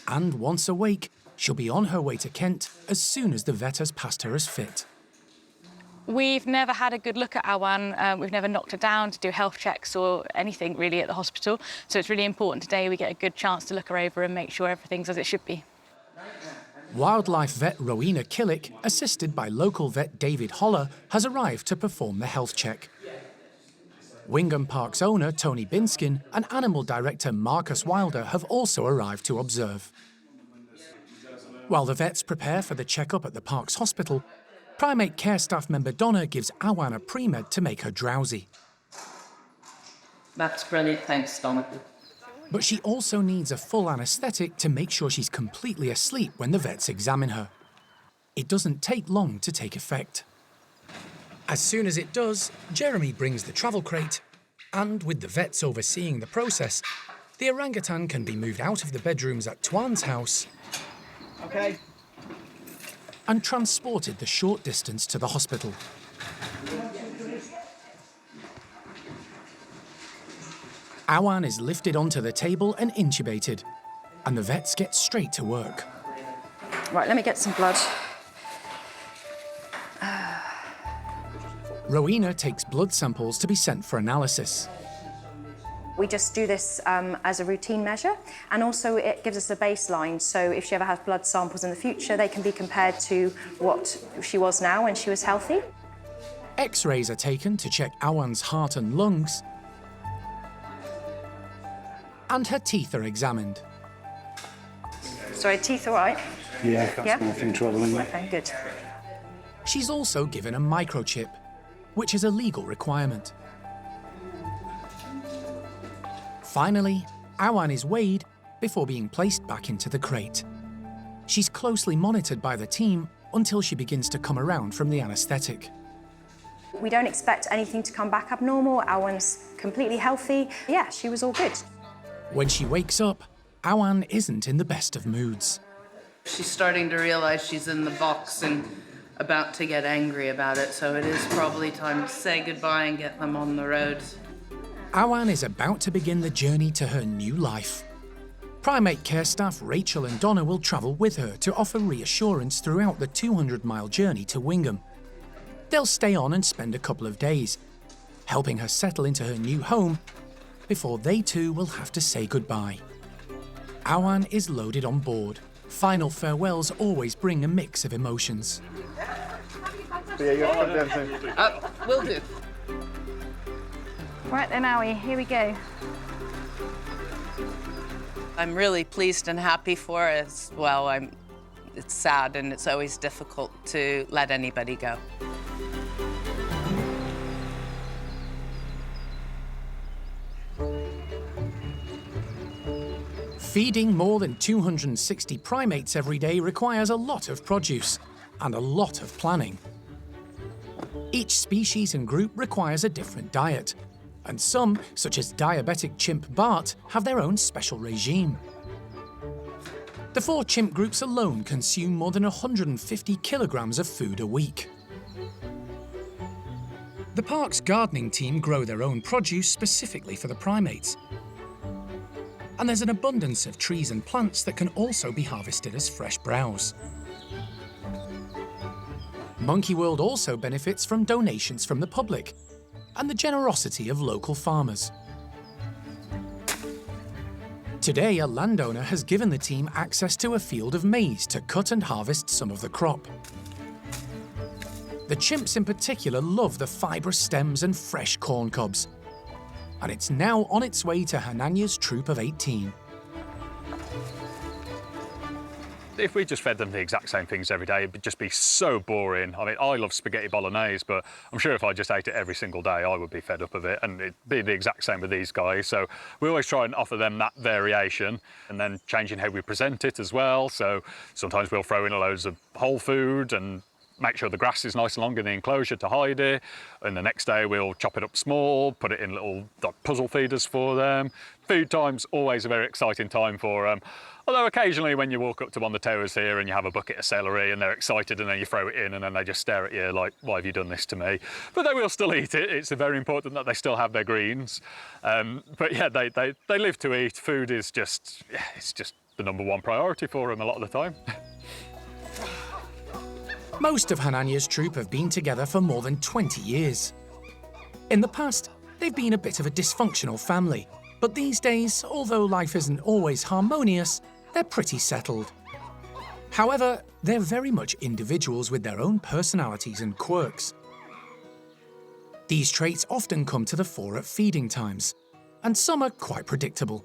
And once awake, she'll be on her way to Kent as soon as the vet has passed her as fit. We've never had a good look at Awan. We've never knocked her down to do health checks or anything really at the hospital. So it's really important today we get a good chance to look her over and make sure everything's as it should be. Wildlife vet Rowena Killick, assisted by local vet David Holler, has arrived to perform the health check. Wingham Park's owner, Tony Binskin, and animal director Marcus Wilder have also arrived to observe. While the vets prepare for the checkup at the park's hospital, primate care staff member Donna gives Awan a pre-med to make her drowsy. That's brilliant, thanks, Donna. But she also needs a full anaesthetic to make sure she's completely asleep when the vets examine her. It doesn't take long to take effect. As soon as it does, Jeremy brings the travel crate, and with the vets overseeing the process, the orangutan can be moved out of the bedrooms at Tuan's house and transported the short distance to the hospital. Awan is lifted onto the table and intubated, and the vets get straight to work. Right, let me get some blood. Rowena takes blood samples to be sent for analysis. We just do this as a routine measure, and also it gives us a baseline, so if she ever has blood samples in the future, they can be compared to what she was now when she was healthy. X-rays are taken to check Awan's heart and lungs, and her teeth are examined. Sorry, teeth all right? Yeah, got nothing troubling. Okay, good. She's also given a microchip, which is a legal requirement. Finally, Awan is weighed before being placed back into the crate. She's closely monitored by the team until she begins to come around from the anaesthetic. We don't expect anything to come back abnormal. Awan's completely healthy. Yeah, she was all good. When she wakes up, Awan isn't in the best of moods. She's starting to realize she's in the box and about to get angry about it, so it is probably time to say goodbye and get them on the road. Awan is about to begin the journey to her new life. Primate care staff Rachel and Donna will travel with her to offer reassurance throughout the 200-mile journey to Wingham. They'll stay on and spend a couple of days, helping her settle into her new home before they too will have to say goodbye. Awan is loaded on board. Final farewells always bring a mix of emotions. Will do. Right then, Owie, here we go. I'm really pleased and happy for her as well. It's sad and it's always difficult to let anybody go. Feeding more than 260 primates every day requires a lot of produce and a lot of planning. Each species and group requires a different diet, and some, such as diabetic chimp Bart, have their own special regime. The 4 chimp groups alone consume more than 150 kilograms of food a week. The park's gardening team grow their own produce specifically for the primates. And there's an abundance of trees and plants that can also be harvested as fresh browse. Monkey World also benefits from donations from the public and the generosity of local farmers. Today, a landowner has given the team access to a field of maize to cut and harvest some of the crop. The chimps in particular love the fibrous stems and fresh corn cobs, and it's now on its way to Hananya's troop of 18. If we just fed them the exact same things every day, it'd just be so boring. I mean, I love spaghetti bolognese, but I'm sure if I just ate it every single day, I would be fed up of it, and it'd be the exact same with these guys. So we always try and offer them that variation, and then changing how we present it as well. So sometimes we'll throw in loads of whole food and make sure the grass is nice and long in the enclosure to hide it. And the next day we'll chop it up small, put it in little puzzle feeders for them. Food time's always a very exciting time for them. Although occasionally when you walk up to one of the towers here and you have a bucket of celery and they're excited and then you throw it in and then they just stare at you like, why have you done this to me? But they will still eat it. It's very important that they still have their greens. But yeah, they live to eat. Food is just, yeah, it's just the #1 priority for them a lot of the time. Most of Hananya's troop have been together for more than 20 years. In the past, they've been a bit of a dysfunctional family, but these days, although life isn't always harmonious, they're pretty settled. However, they're very much individuals with their own personalities and quirks. These traits often come to the fore at feeding times, and some are quite predictable.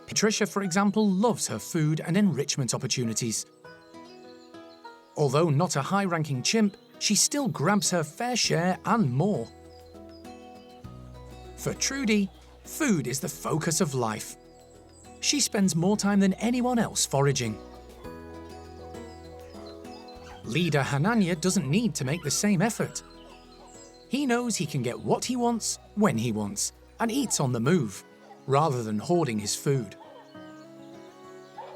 Patricia, for example, loves her food and enrichment opportunities. Although not a high-ranking chimp, she still grabs her fair share and more. For Trudy, food is the focus of life. She spends more time than anyone else foraging. Leader Hananya doesn't need to make the same effort. He knows he can get what he wants, when he wants, and eats on the move, rather than hoarding his food.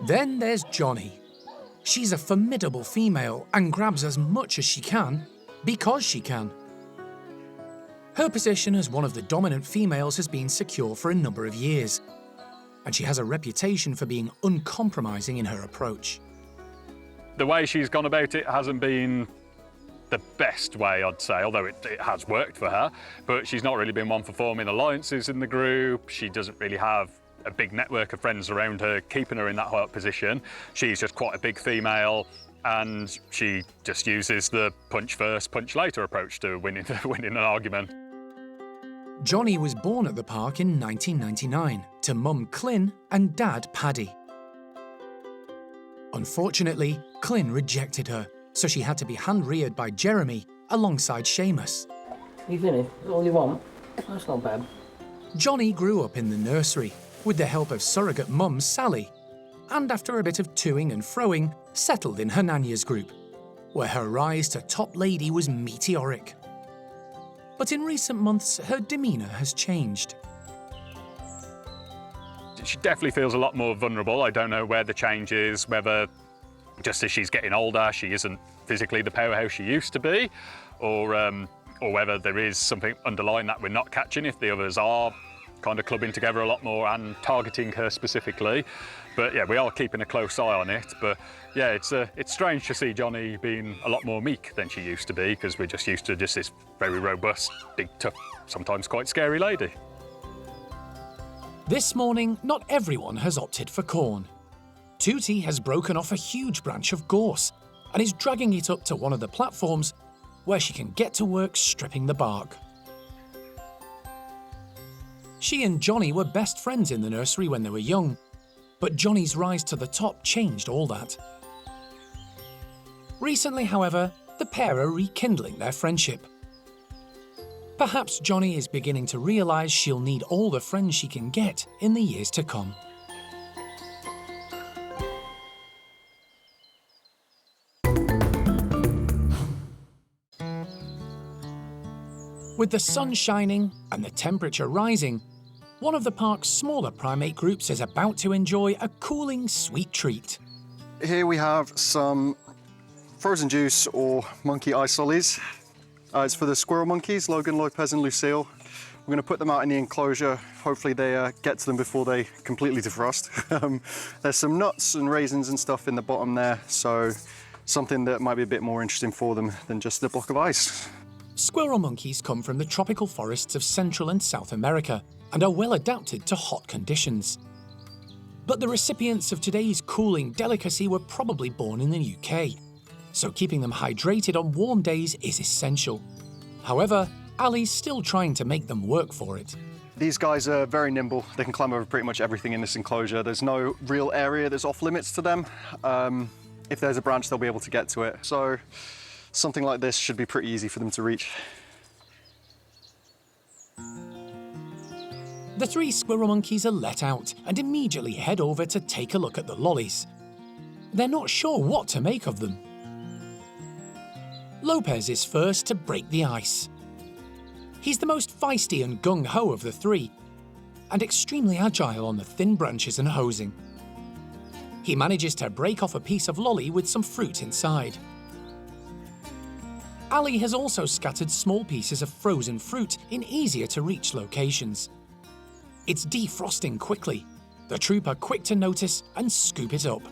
Then there's Johnny. She's a formidable female and grabs as much as she can, because she can. Her position as one of the dominant females has been secure for a number of years, and she has a reputation for being uncompromising in her approach. The way she's gone about it hasn't been the best way, I'd say, although it has worked for her, but she's not really been one for forming alliances in the group. She doesn't really have a big network of friends around her, keeping her in that high up position. She's just quite a big female, and she just uses the punch first, punch later approach to winning an argument. Johnny was born at the park in 1999 to Mum Clin and Dad Paddy. Unfortunately, Clin rejected her, so she had to be hand-reared by Jeremy alongside Seamus. You finished? All you want? That's not bad. Johnny grew up in the nursery with the help of surrogate mum Sally, and after a bit of toing and froing, settled in Hananya's group, where her rise to top lady was meteoric. But in recent months, her demeanour has changed. She definitely feels a lot more vulnerable. I don't know where the change is, whether just as she's getting older, she isn't physically the powerhouse she used to be, or whether there is something underlying that we're not catching if the others are kind of clubbing together a lot more and targeting her specifically. But yeah, we are keeping a close eye on it. But yeah, it's strange to see Johnny being a lot more meek than she used to be, because we're just used to just this very robust, big, tough, sometimes quite scary lady. This morning, not everyone has opted for corn. Tootie has broken off a huge branch of gorse and is dragging it up to one of the platforms where she can get to work stripping the bark. She and Johnny were best friends in the nursery when they were young, but Johnny's rise to the top changed all that. Recently, however, the pair are rekindling their friendship. Perhaps Johnny is beginning to realise she'll need all the friends she can get in the years to come. With the sun shining and the temperature rising, one of the park's smaller primate groups is about to enjoy a cooling sweet treat. Here we have some frozen juice or monkey ice lollies. It's for the squirrel monkeys, Logan, Lopez and Lucille. We're going to put them out in the enclosure. Hopefully they get to them before they completely defrost. There's some nuts and raisins and stuff in the bottom there, so something that might be a bit more interesting for them than just a block of ice. Squirrel monkeys come from the tropical forests of Central and South America and are well adapted to hot conditions. But the recipients of today's cooling delicacy were probably born in the UK, so keeping them hydrated on warm days is essential. However, Ali's still trying to make them work for it. These guys are very nimble. They can climb over pretty much everything in this enclosure. There's no real area that's off limits to them. If there's a branch, they'll be able to get to it. So something like this should be pretty easy for them to reach. The three squirrel monkeys are let out and immediately head over to take a look at the lollies. They're not sure what to make of them. Lopez is first to break the ice. He's the most feisty and gung-ho of the three, and extremely agile on the thin branches and hosing. He manages to break off a piece of lolly with some fruit inside. Ali has also scattered small pieces of frozen fruit in easier-to-reach locations. It's defrosting quickly. The troop are quick to notice and scoop it up.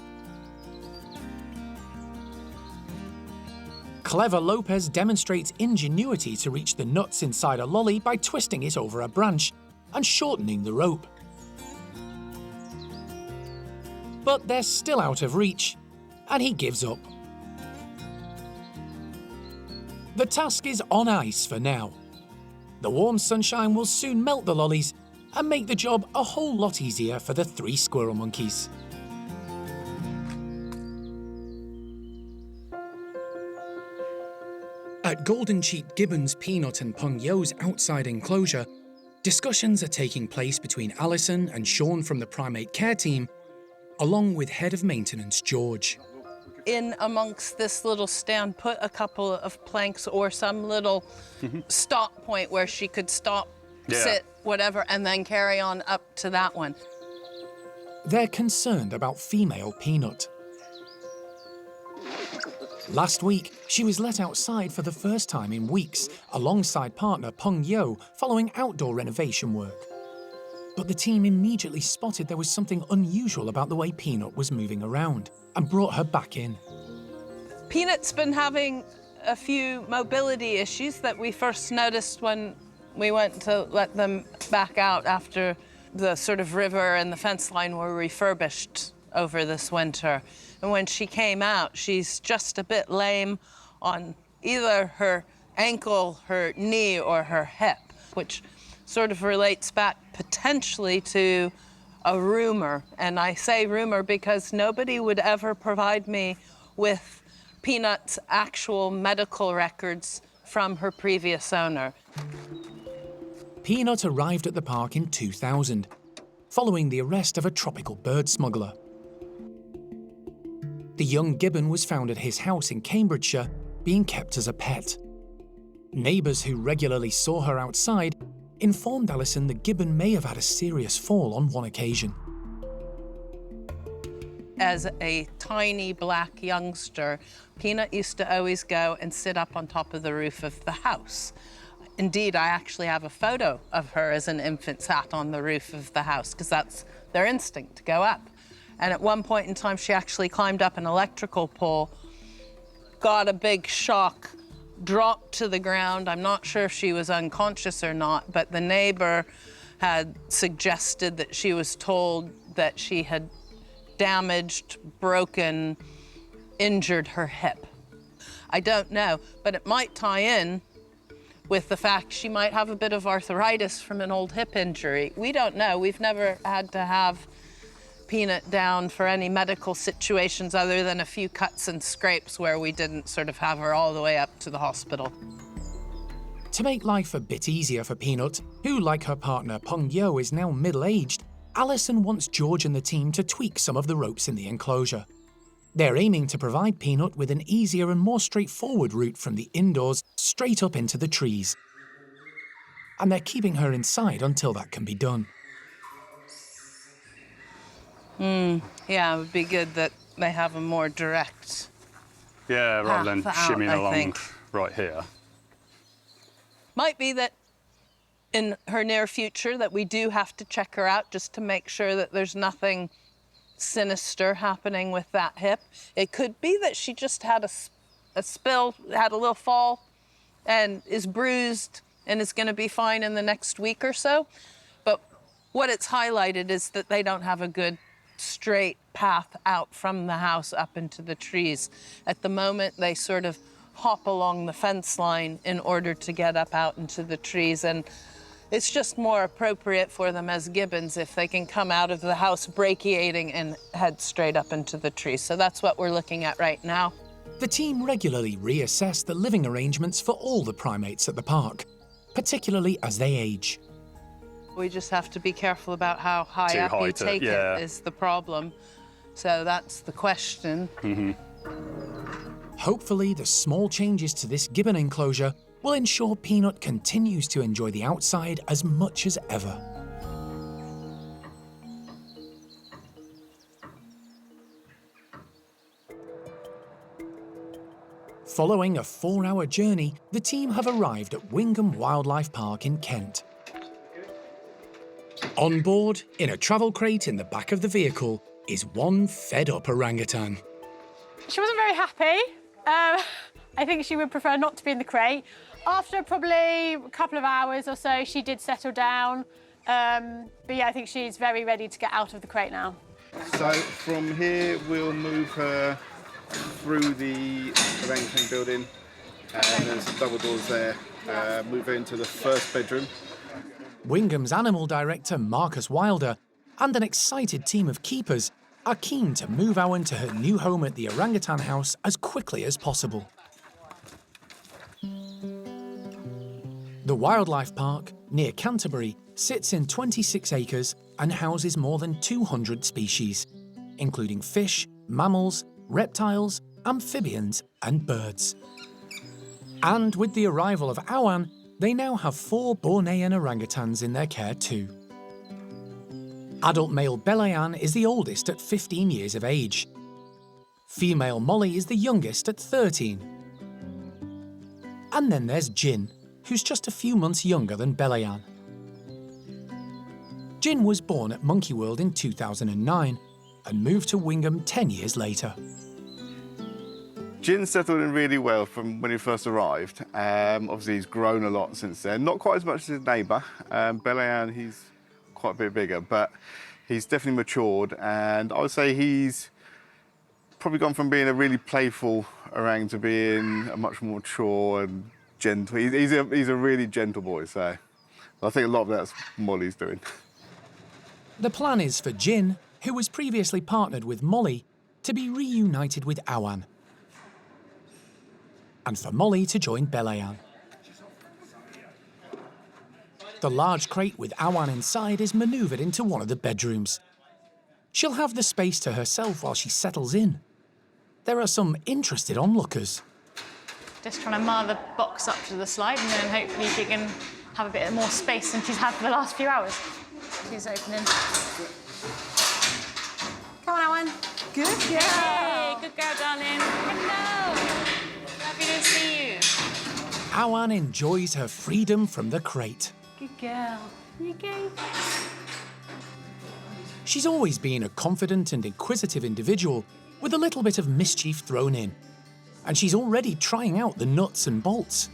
Clever Lopez demonstrates ingenuity to reach the nuts inside a lolly by twisting it over a branch and shortening the rope. But they're still out of reach, and he gives up. The task is on ice for now. The warm sunshine will soon melt the lollies, and make the job a whole lot easier for the 3 squirrel monkeys. At golden-cheeked gibbons Peanut and Pung-Yo's outside enclosure, discussions are taking place between Alison and Sean from the primate care team, along with head of maintenance George. In amongst this little stand, put a couple of planks or some little stop point where she could stop, sit, whatever, and then carry on up to that one. They're concerned about female Peanut. Last week, she was let outside for the first time in weeks, alongside partner Pung-Yo, following outdoor renovation work. But the team immediately spotted there was something unusual about the way Peanut was moving around, and brought her back in. Peanut's been having a few mobility issues that we first noticed when we went to let them back out after the sort of river and the fence line were refurbished over this winter. And when she came out, she's just a bit lame on either her ankle, her knee, or her hip, which sort of relates back potentially to a rumor. And I say rumor because nobody would ever provide me with Peanut's actual medical records from her previous owner. Peanut arrived at the park in 2000, following the arrest of a tropical bird smuggler. The young gibbon was found at his house in Cambridgeshire, being kept as a pet. Neighbours who regularly saw her outside informed Alison the gibbon may have had a serious fall on one occasion. As a tiny black youngster, Peanut used to always go and sit up on top of the roof of the house. Indeed, I actually have a photo of her as an infant sat on the roof of the house, because that's their instinct, to go up. And at one point in time, she actually climbed up an electrical pole, got a big shock, dropped to the ground. I'm not sure if she was unconscious or not, but the neighbor had suggested that she was told that she had damaged, broken, injured her hip. I don't know, but it might tie in with the fact she might have a bit of arthritis from an old hip injury. We don't know. We've never had to have Peanut down for any medical situations other than a few cuts and scrapes where we didn't sort of have her all the way up to the hospital. To make life a bit easier for Peanut, who, like her partner Pung-Yo, is now middle-aged, Alison wants George and the team to tweak some of the ropes in the enclosure. They're aiming to provide Peanut with an easier and more straightforward route from the indoors straight up into the trees. And they're keeping her inside until that can be done. Yeah, it would be good that they have a more direct rather than path shimmying out, I along think. right here. Might be that in her near future that we do have to check her out just to make sure that there's nothing sinister happening with that hip. It could be that she just had a spill, had a little fall, and is bruised and is going to be fine in the next week or so. But what it's highlighted is that they don't have a good straight path out from the house up into the trees. At the moment, they sort of hop along the fence line in order to get up out into the trees, and it's just more appropriate for them as gibbons if they can come out of the house brachiating and head straight up into the trees. So that's what we're looking at right now. The team regularly reassess the living arrangements for all the primates at the park, particularly as they age. We just have to be careful about how high up you take it is the problem. So that's the question. Hopefully, the small changes to this gibbon enclosure will ensure Peanut continues to enjoy the outside as much as ever. Following a 4-hour journey, the team have arrived at Wingham Wildlife Park in Kent. On board, in a travel crate in the back of the vehicle, is one fed-up orangutan. She wasn't very happy. I think she would prefer not to be in the crate. After probably a couple of hours or so, she did settle down. But yeah, I think she's very ready to get out of the crate now. So from here, we'll move her through the orangutan building, and there's double doors there. Move her into the first bedroom. Wingham's animal director, Marcus Wilder, and an excited team of keepers are keen to move Awan to her new home at the orangutan house as quickly as possible. The wildlife park, near Canterbury, sits in 26 acres and houses more than 200 species, including fish, mammals, reptiles, amphibians and birds. And with the arrival of Awan, they now have 4 Bornean orangutans in their care too. Adult male Belayan is the oldest at 15 years of age. Female Molly is the youngest at 13. And then there's Jyn, who's just a few months younger than Belayan. Jyn was born at Monkey World in 2009 and moved to Wingham 10 years later. Jyn settled in really well from when he first arrived. Obviously, he's grown a lot since then. Not quite as much as his neighbour. Belayan, he's quite a bit bigger, but he's definitely matured. And I would say he's probably gone from being a really playful orang to being a much more mature and gentle. He's a really gentle boy, so I think a lot of that's Molly's doing. The plan is for Jyn, who was previously partnered with Molly, to be reunited with Awan, and for Molly to join Belayan. The large crate with Awan inside is manoeuvred into one of the bedrooms. She'll have the space to herself while she settles in. There are some interested onlookers. Just trying to mar the box up to the slide, and then hopefully she can have a bit more space than she's had for the last few hours. She's opening. Come on, Awan. Good girl. Hey, good girl, darling. Hello. Happy to see you. Awan enjoys her freedom from the crate. Good girl. You go. She's always been a confident and inquisitive individual with a little bit of mischief thrown in. And she's already trying out the nuts and bolts.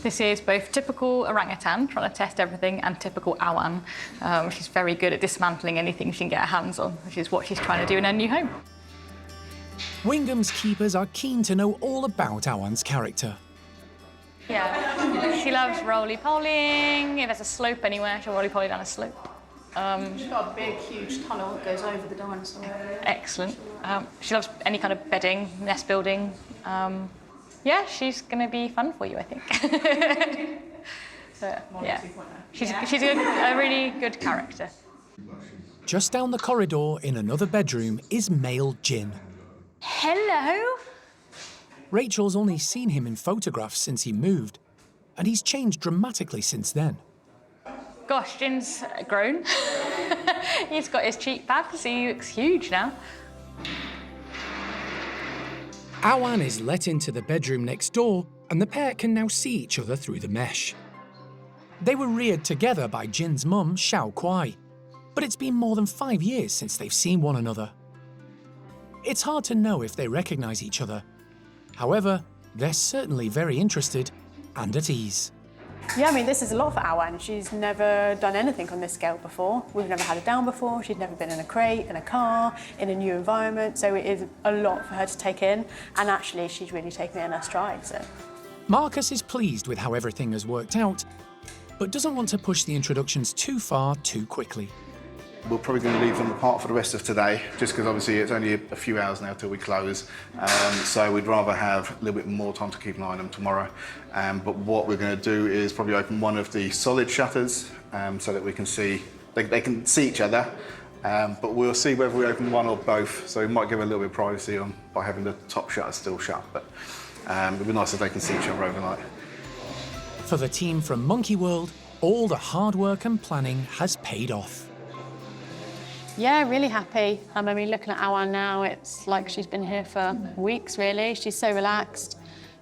This is both typical orangutan, trying to test everything, and typical Awan. She's very good at dismantling anything she can get her hands on, which is what she's trying to do in her new home. Wingham's keepers are keen to know all about Awan's character. Yeah, she loves roly-polying. If there's a slope anywhere, she'll roly-poly down a slope. She's got a big, huge tunnel that goes over the dinosaur. Excellent. She loves any kind of bedding, nest building. Yeah, she's going to be fun for you, I think. So, yeah, she's a really good character. Just down the corridor in another bedroom is male Jyn. Hello. Rachel's only seen him in photographs since he moved, and he's changed dramatically since then. Gosh, Jyn's grown. He's got his cheek pads, he looks huge now. Awan is let into the bedroom next door, and the pair can now see each other through the mesh. They were reared together by Jyn's mum, Xiao Kuai, but it's been more than 5 years since they've seen one another. It's hard to know if they recognise each other. However, they're certainly very interested and at ease. Yeah, I mean, this is a lot for Awan. She's never done anything on this scale before. We've never had her down before. She'd never been in a crate, in a car, in a new environment. So it is a lot for her to take in. And actually, she's really taken it in her stride, so. Marcus is pleased with how everything has worked out, but doesn't want to push the introductions too far too quickly. We're probably going to leave them apart for the rest of today, just because obviously it's only a few hours now till we close. So we'd rather have a little bit more time to keep an eye on them tomorrow. But what we're going to do is probably open one of the solid shutters so that we can see, they can see each other. But we'll see whether we open one or both. So we might give a little bit of privacy on by having the top shutter still shut. But it'd be nice if they can see each other overnight. For the team from Monkey World, all the hard work and planning has paid off. Yeah, really happy. I mean, looking at Awan now, it's like she's been here for weeks, really. She's so relaxed.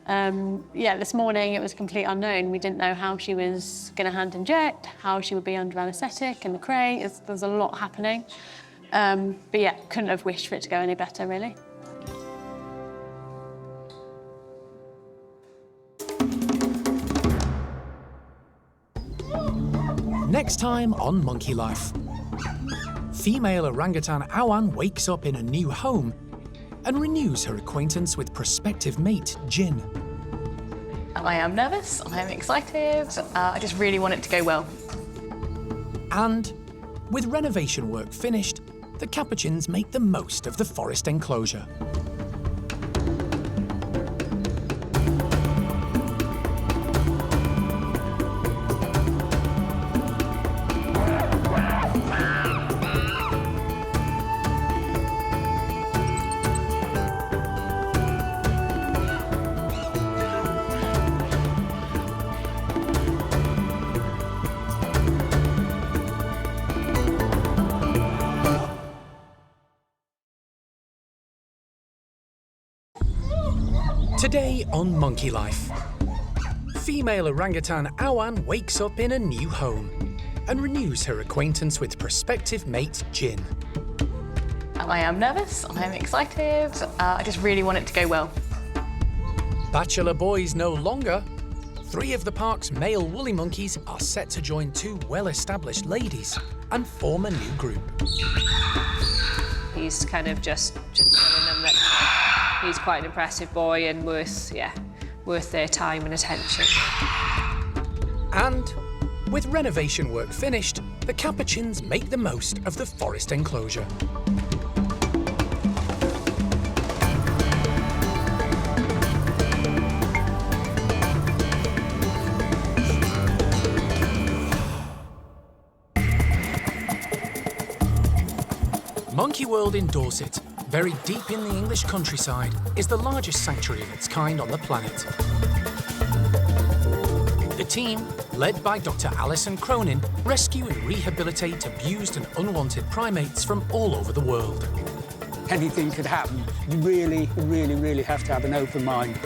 Yeah, this morning it was a complete unknown. We didn't know how she was going to hand inject, how she would be under anaesthetic in the crate. There's a lot happening. But yeah, couldn't have wished for it to go any better, really. Next time on Monkey Life. Female orangutan Awan wakes up in a new home and renews her acquaintance with prospective mate Jyn. I am nervous, I am excited, I just really want it to go well. And with renovation work finished, the capuchins make the most of the forest enclosure. Today on Monkey Life, female orangutan Awan wakes up in a new home and renews her acquaintance with prospective mate Jyn. I am nervous, I am excited, I just really want it to go well. Bachelor boys no longer. 3 of the park's male woolly monkeys are set to join 2 well-established ladies and form a new group. He's kind of just telling them that he's quite an impressive boy and worth their time and attention. And with renovation work finished, the capuchins make the most of the forest enclosure. Monkey World in Dorset, very deep in the English countryside, is the largest sanctuary of its kind on the planet. The team, led by Dr. Alison, rescue and rehabilitate abused and unwanted primates from all over the world. Anything could happen. You really, really, really have to have an open mind.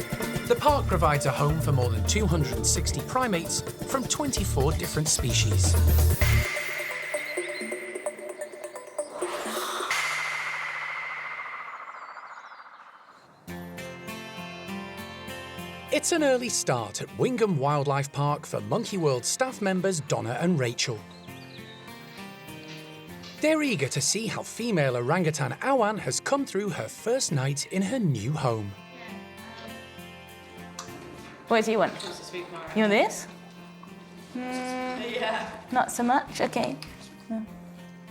The park provides a home for more than 260 primates from 24 different species. It's an early start at Wingham Wildlife Park for Monkey World staff members Donna and Rachel. They're eager to see how female orangutan Awan has come through her first night in her new home. What do you want? You want this? Yeah. Not so much? Okay.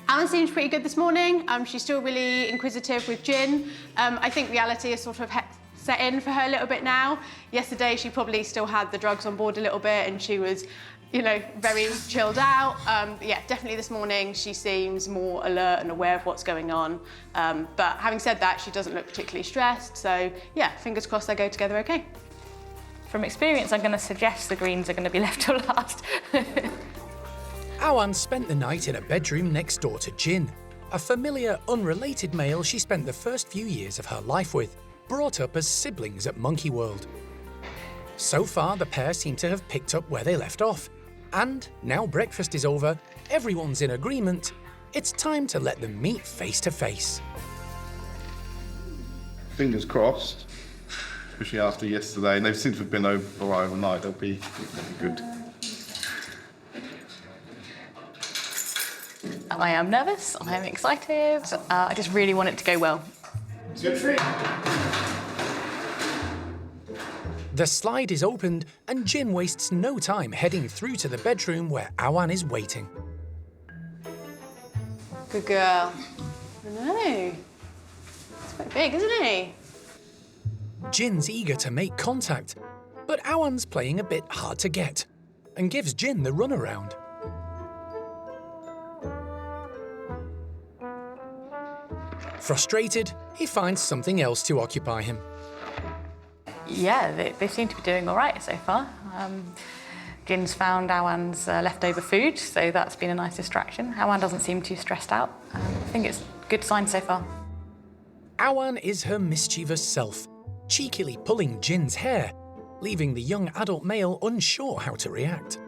Alan seems pretty good this morning. She's still really inquisitive with Jyn. I think reality has sort of set in for her a little bit now. Yesterday, she probably still had the drugs on board a little bit and she was, very chilled out. Yeah, definitely this morning, she seems more alert and aware of what's going on. But having said that, she doesn't look particularly stressed. So yeah, fingers crossed they go together okay. From experience, I'm going to suggest the greens are going to be left till last. Awan spent the night in a bedroom next door to Jyn, a familiar, unrelated male she spent the first few years of her life with, brought up as siblings at Monkey World. So far, the pair seem to have picked up where they left off. And now breakfast is over, everyone's in agreement. It's time to let them meet face to face. Fingers crossed, especially after yesterday, and they seem to have been over overnight. They'll be good. I am nervous, I am excited, I just really want it to go well. Good treat. The slide is opened and Jyn wastes no time heading through to the bedroom where Awan is waiting. Good girl. I know. It's quite big, isn't he? Jyn's eager to make contact, but Awan's playing a bit hard to get and gives Jyn the runaround. Frustrated, he finds something else to occupy him. Yeah, they seem to be doing all right so far. Jyn's found Awan's leftover food, so that's been a nice distraction. Awan doesn't seem too stressed out. I think it's a good sign so far. Awan is her mischievous self, cheekily pulling Jyn's hair, leaving the young adult male unsure how to react.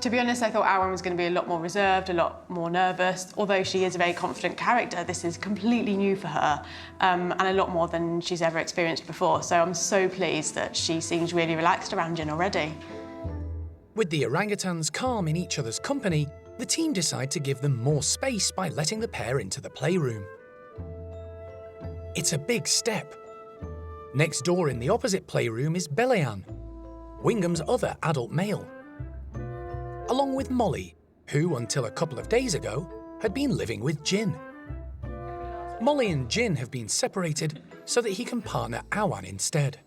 To be honest, I thought Awan was going to be a lot more reserved, a lot more nervous. Although she is a very confident character, this is completely new for her, and a lot more than she's ever experienced before. So I'm so pleased that she seems really relaxed around Jyn already. With the orangutans calm in each other's company, the team decide to give them more space by letting the pair into the playroom. It's a big step. Next door in the opposite playroom is Belean, Wingham's other adult male, along with Molly, who, until a couple of days ago, had been living with Jyn. Molly and Jyn have been separated so that he can partner Awan instead.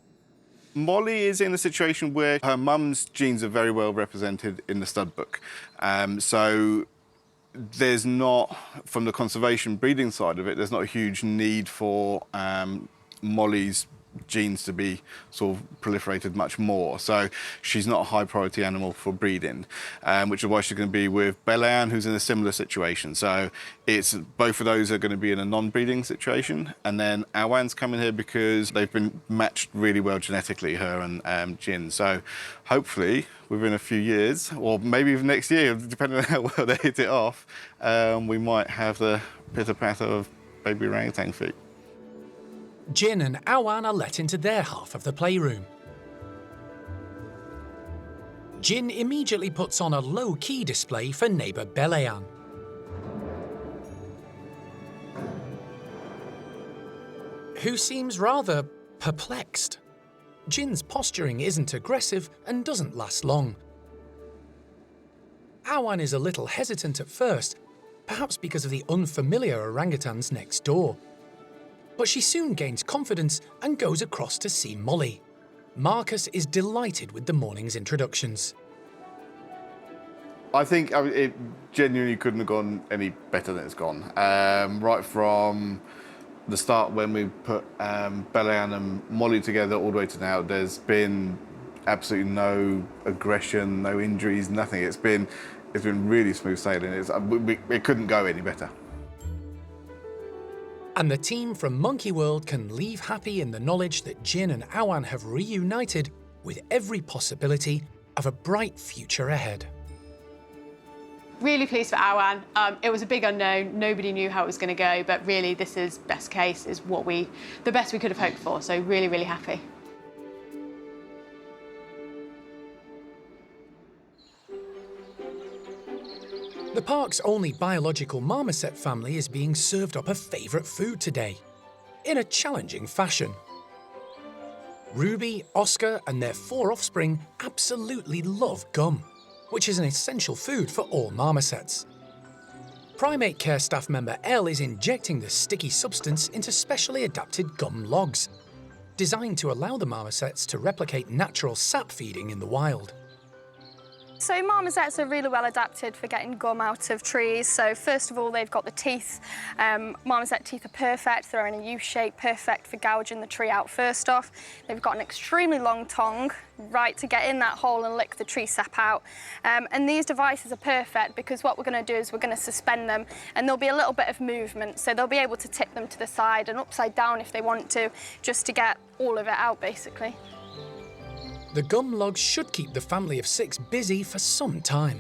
Molly is in a situation where her mum's genes are very well represented in the stud book. So there's not, from the conservation breeding side of it, there's not a huge need for Molly's genes to be sort of proliferated much more. So she's not a high priority animal for breeding, which is why she's going to be with Belayan, who's in a similar situation. So it's both of those are going to be in a non-breeding situation. And then Awan's coming here because they've been matched really well genetically, her and Jyn. So hopefully within a few years, or maybe even next year, depending on how well they hit it off, we might have the pitter-patter of baby orangutan feet. Jyn and Awan are let into their half of the playroom. Jyn immediately puts on a low-key display for neighbour Belayan. Who seems rather perplexed. Jin's posturing isn't aggressive and doesn't last long. Awan is a little hesitant at first, perhaps because of the unfamiliar orangutans next door. But she soon gains confidence and goes across to see Molly. Marcus is delighted with the morning's introductions. I think it genuinely couldn't have gone any better than it's gone. Right from the start when we put Belayan and Molly together all the way to now, there's been absolutely no aggression, no injuries, nothing. It's been really smooth sailing. It couldn't go any better. And the team from Monkey World can leave happy in the knowledge that Jyn and Awan have reunited with every possibility of a bright future ahead. Really pleased for Awan. It was a big unknown. Nobody knew how it was going to go, but really this is best case, is the best we could have hoped for. So really, really happy. The park's only biological marmoset family is being served up a favourite food today, in a challenging fashion. Ruby, Oscar and their 4 offspring absolutely love gum, which is an essential food for all marmosets. Primate care staff member Elle is injecting the sticky substance into specially adapted gum logs, designed to allow the marmosets to replicate natural sap feeding in the wild. So marmosets are really well adapted for getting gum out of trees. So first of all, they've got the teeth. Marmoset teeth are perfect. They're in a U shape, perfect for gouging the tree out first off. They've got an extremely long tongue, right to get in that hole and lick the tree sap out. And these devices are perfect because what we're going to do is we're going to suspend them and there'll be a little bit of movement. So they'll be able to tip them to the side and upside down if they want to, just to get all of it out basically. The gum logs should keep the family of 6 busy for some time.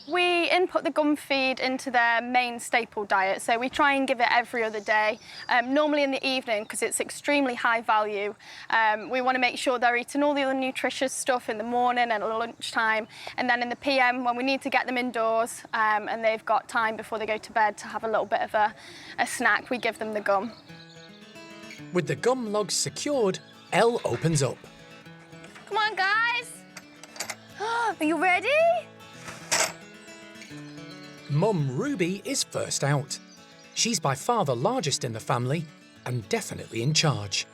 We input the gum feed into their main staple diet, so we try and give it every other day, normally in the evening because it's extremely high value. We want to make sure they're eating all the other nutritious stuff in the morning and at lunchtime, and then in the PM when we need to get them indoors and they've got time before they go to bed to have a little bit of a snack, we give them the gum. With the gum logs secured, Elle opens up. Come on, guys! Are you ready? Mum Ruby is first out. She's by far the largest in the family and definitely in charge.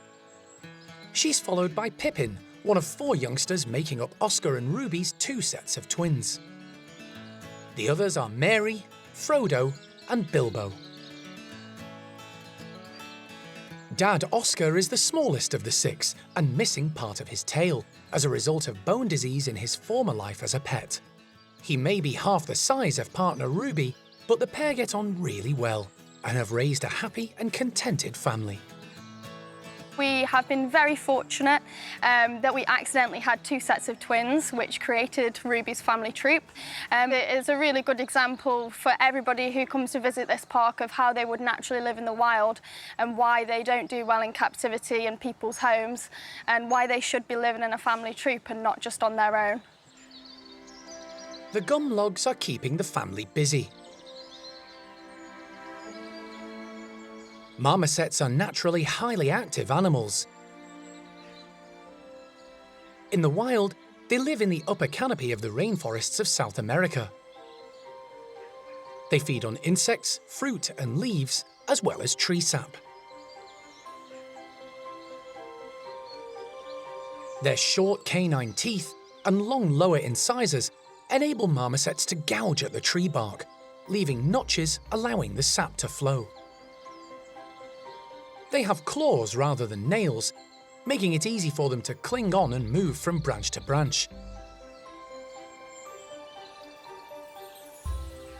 She's followed by Pippin, one of 4 youngsters making up Oscar and Ruby's 2 sets of twins. The others are Mary, Frodo and Bilbo. Dad Oscar is the smallest of the 6 and missing part of his tail as a result of bone disease in his former life as a pet. He may be half the size of partner Ruby, but the pair get on really well and have raised a happy and contented family. We have been very fortunate that we accidentally had 2 sets of twins, which created Ruby's family troupe. It is a really good example for everybody who comes to visit this park of how they would naturally live in the wild and why they don't do well in captivity in people's homes and why they should be living in a family troupe and not just on their own. The gum logs are keeping the family busy. Marmosets are naturally highly active animals. In the wild, They live in the upper canopy of the rainforests of South America. They feed on insects, fruit and leaves, as well as tree sap. Their short canine teeth and long lower incisors enable marmosets to gouge at the tree bark, leaving notches allowing the sap to flow. They have claws rather than nails, making it easy for them to cling on and move from branch to branch.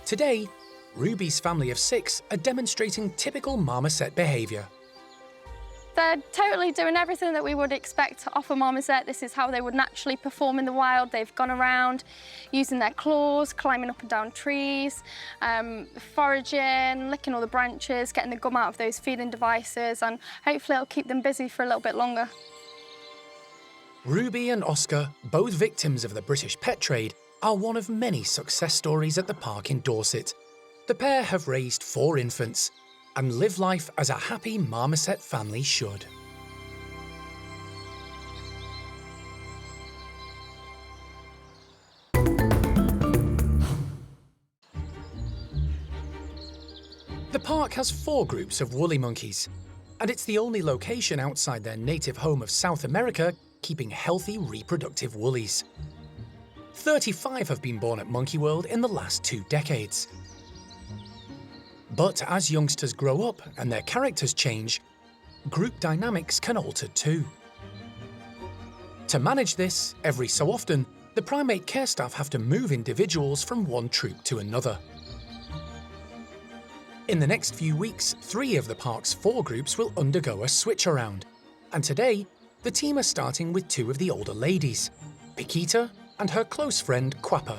Today, Ruby's family of 6 are demonstrating typical marmoset behaviour. They're totally doing everything that we would expect to offer marmoset. This is how they would naturally perform in the wild. They've gone around using their claws, climbing up and down trees, foraging, licking all the branches, getting the gum out of those feeding devices, and hopefully it'll keep them busy for a little bit longer. Ruby and Oscar, both victims of the British pet trade, are one of many success stories at the park in Dorset. The pair have raised 4 infants and live life as a happy marmoset family should. The park has 4 groups of woolly monkeys, and it's the only location outside their native home of South America keeping healthy reproductive woolies. 35 have been born at Monkey World in the last 2 decades. But as youngsters grow up and their characters change, group dynamics can alter too. To manage this, every so often, the primate care staff have to move individuals from one troop to another. In the next few weeks, 3 of the park's 4 groups will undergo a switch around, and today, the team are starting with 2 of the older ladies, Paquita and her close friend Quappa.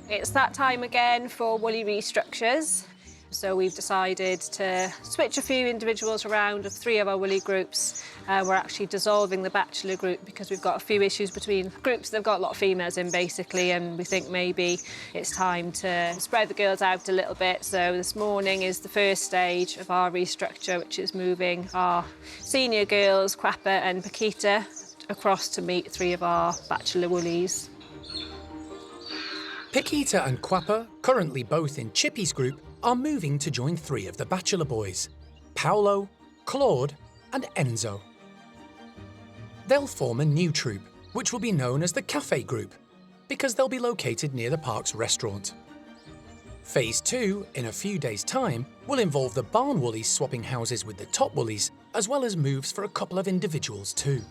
It's that time again for woolly restructures. So we've decided to switch a few individuals around of 3 of our woolly groups. We're actually dissolving the bachelor group because we've got a few issues between groups. They've got a lot of females in basically, and we think maybe it's time to spread the girls out a little bit. So this morning is the first stage of our restructure, which is moving our senior girls, Quappa and Paquita, across to meet 3 of our bachelor woolies. Paquita and Quappa, currently both in Chippy's group, are moving to join 3 of the bachelor boys, Paolo, Claude and Enzo. They'll form a new troop, which will be known as the Cafe Group, because they'll be located near the park's restaurant. Phase 2, in a few days' time, will involve the barn woolies swapping houses with the top woolies, as well as moves for a couple of individuals too.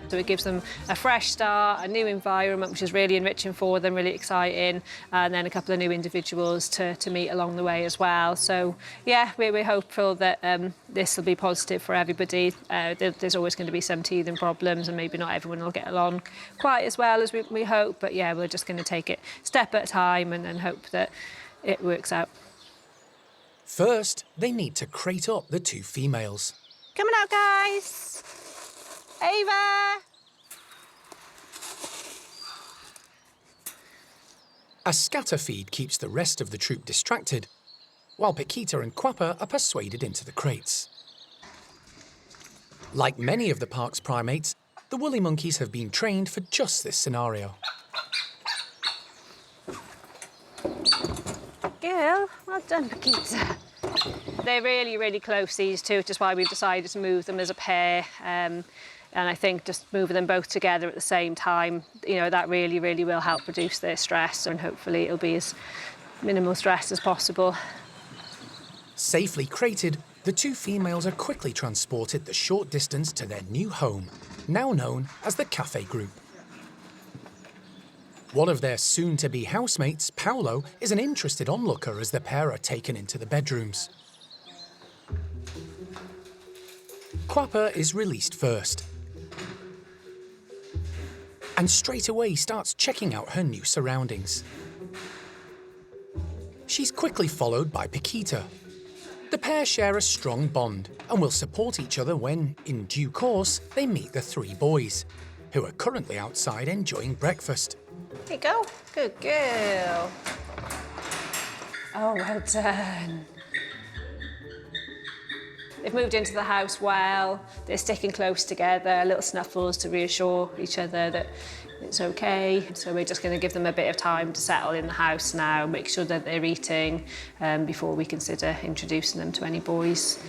So it gives them a fresh start, a new environment, which is really enriching for them, really exciting, and then a couple of new individuals to meet along the way as well. So, yeah, we're hopeful that this will be positive for everybody. There's always going to be some teething problems, and maybe not everyone will get along quite as well as we hope, but yeah, we're just going to take it step at a time and hope that it works out. First, they need to crate up the 2 females. Coming out, guys. Ava! A scatter feed keeps the rest of the troop distracted, while Paquita and Quappa are persuaded into the crates. Like many of the park's primates, the woolly monkeys have been trained for just this scenario. Girl, well done, Paquita. They're really, really close, these 2, which is why we've decided to move them as a pair. And I think just moving them both together at the same time, you know, that really, really will help reduce their stress, and hopefully it'll be as minimal stress as possible. Safely crated, the 2 females are quickly transported the short distance to their new home, now known as the Cafe Group. One of their soon-to-be housemates, Paolo, is an interested onlooker as the pair are taken into the bedrooms. Quappa is released first, and straight away starts checking out her new surroundings. She's quickly followed by Paquita. The pair share a strong bond and will support each other when, in due course, they meet the 3 boys, who are currently outside enjoying breakfast. Here you go. Good girl. Oh, well done. They've moved into the house well, they're sticking close together, little snuffles to reassure each other that it's okay. So we're just going to give them a bit of time to settle in the house now, make sure that they're eating before we consider introducing them to any boys.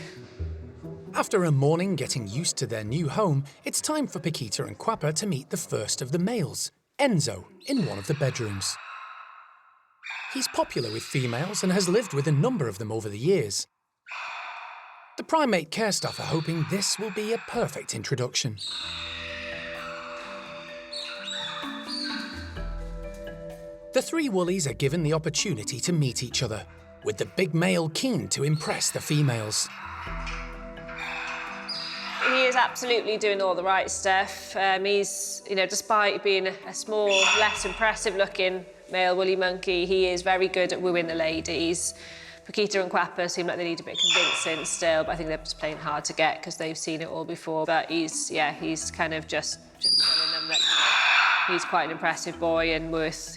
After a morning getting used to their new home, it's time for Paquita and Quappa to meet the first of the males, Enzo, in one of the bedrooms. He's popular with females and has lived with a number of them over the years. The primate care staff are hoping this will be a perfect introduction. The three woolies are given the opportunity to meet each other, with the big male keen to impress the females. He is absolutely doing all the right stuff. He's, despite being a small, less impressive looking male woolly monkey, he is very good at wooing the ladies. Paquita and Quappa seem like they need a bit of convincing still, but I think they're just playing hard to get because they've seen it all before. But he's kind of just telling them that he's quite an impressive boy and worth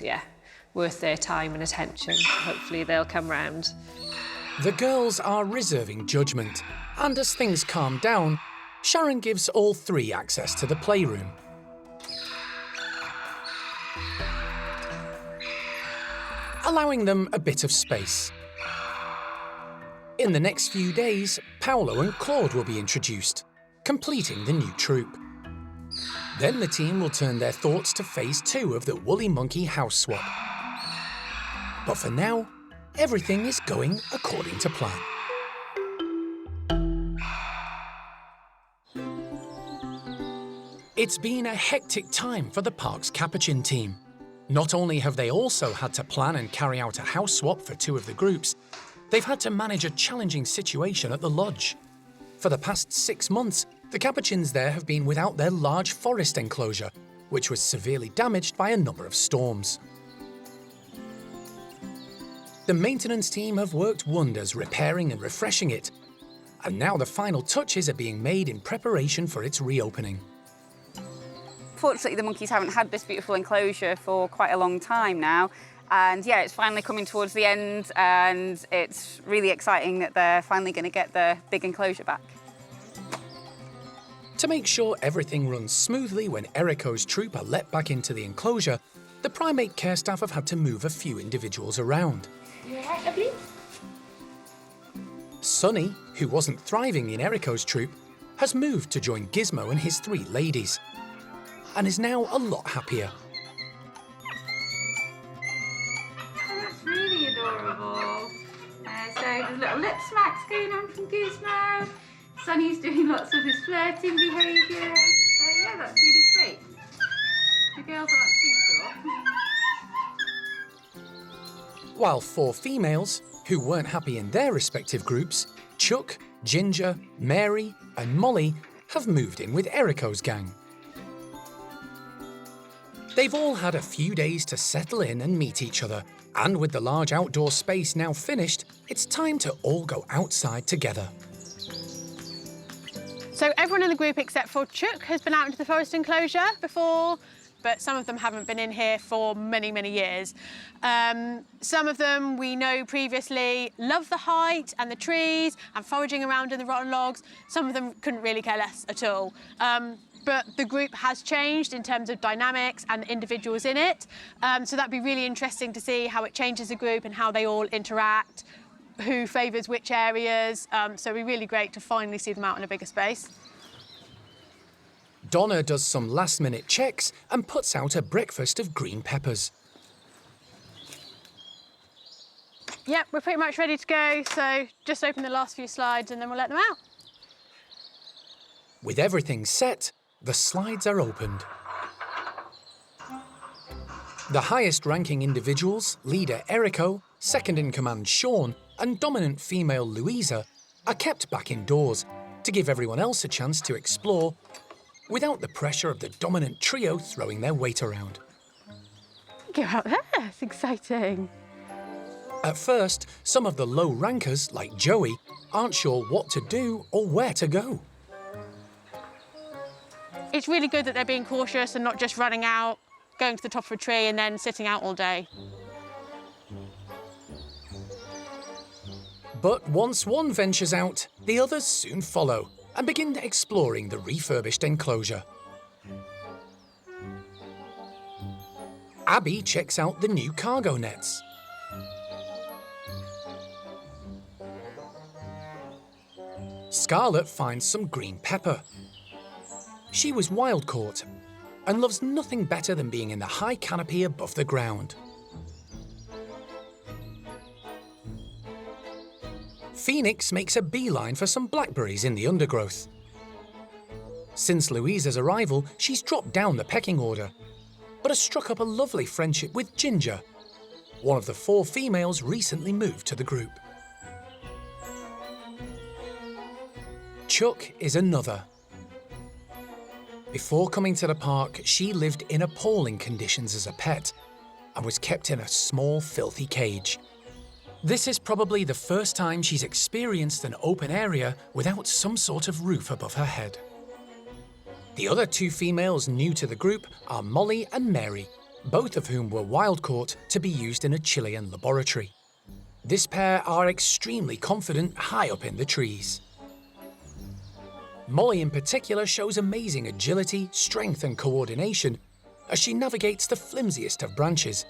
their time and attention. Hopefully they'll come round. The girls are reserving judgment, and as things calm down, Sharon gives all three access to the playroom. Allowing them a bit of space. In the next few days, Paolo and Claude will be introduced, completing the new troupe. Then the team will turn their thoughts to phase 2 of the Woolly Monkey house swap. But for now, everything is going according to plan. It's been a hectic time for the park's capuchin team. Not only have they also had to plan and carry out a house swap for 2 of the groups, they've had to manage a challenging situation at the lodge. For the past 6 months, the capuchins there have been without their large forest enclosure, which was severely damaged by a number of storms. The maintenance team have worked wonders repairing and refreshing it, and now the final touches are being made in preparation for its reopening. Fortunately, the monkeys haven't had this beautiful enclosure for quite a long time now. And yeah, it's finally coming towards the end, and it's really exciting that they're finally going to get the big enclosure back. To make sure everything runs smoothly when Eriko's troupe are let back into the enclosure, the primate care staff have had to move a few individuals around. You all right, lovely? Sonny, who wasn't thriving in Eriko's troupe, has moved to join Gizmo and his 3 ladies, and is now a lot happier. That's really adorable. So there's little lip smacks going on from Gizmo. Sonny's doing lots of his flirting behaviour. So yeah, that's really sweet. The girls aren't too sure. While 4 females, who weren't happy in their respective groups, Chuck, Ginger, Mary and Molly, have moved in with Eriko's gang. They've all had a few days to settle in and meet each other, and with the large outdoor space now finished, it's time to all go outside together. So everyone in the group except for Chuck has been out into the forest enclosure before, but some of them haven't been in here for many, many years. Some of them we know previously love the height and the trees and foraging around in the rotten logs. Some of them couldn't really care less at all. But the group has changed in terms of dynamics and the individuals in it. So that'd be really interesting to see how it changes the group and how they all interact, who favours which areas. So it'd be really great to finally see them out in a bigger space. Donna does some last-minute checks and puts out a breakfast of green peppers. Yep, we're pretty much ready to go. So just open the last few slides and then we'll let them out. With everything set, the slides are opened. The highest-ranking individuals, leader Eriko, second-in-command Sean, and dominant female Louisa, are kept back indoors to give everyone else a chance to explore without the pressure of the dominant trio throwing their weight around. Go out there, it's exciting. At first, some of the low rankers, like Joey, aren't sure what to do or where to go. It's really good that they're being cautious and not just running out, going to the top of a tree and then sitting out all day. But once one ventures out, The others soon follow and begin exploring the refurbished enclosure. Abby checks out the new cargo nets. Scarlett finds some green pepper. She was wild caught and loves nothing better than being in the high canopy above the ground. Phoenix makes a beeline for some blackberries in the undergrowth. Since Louisa's arrival, she's dropped down the pecking order, but has struck up a lovely friendship with Ginger, one of the 4 females recently moved to the group. Chuck is another. Before coming to the park, she lived in appalling conditions as a pet and was kept in a small, filthy cage. This is probably the first time she's experienced an open area without some sort of roof above her head. The other 2 females new to the group are Molly and Mary, both of whom were wild caught to be used in a Chilean laboratory. This pair are extremely confident high up in the trees. Molly in particular shows amazing agility, strength and coordination as she navigates the flimsiest of branches,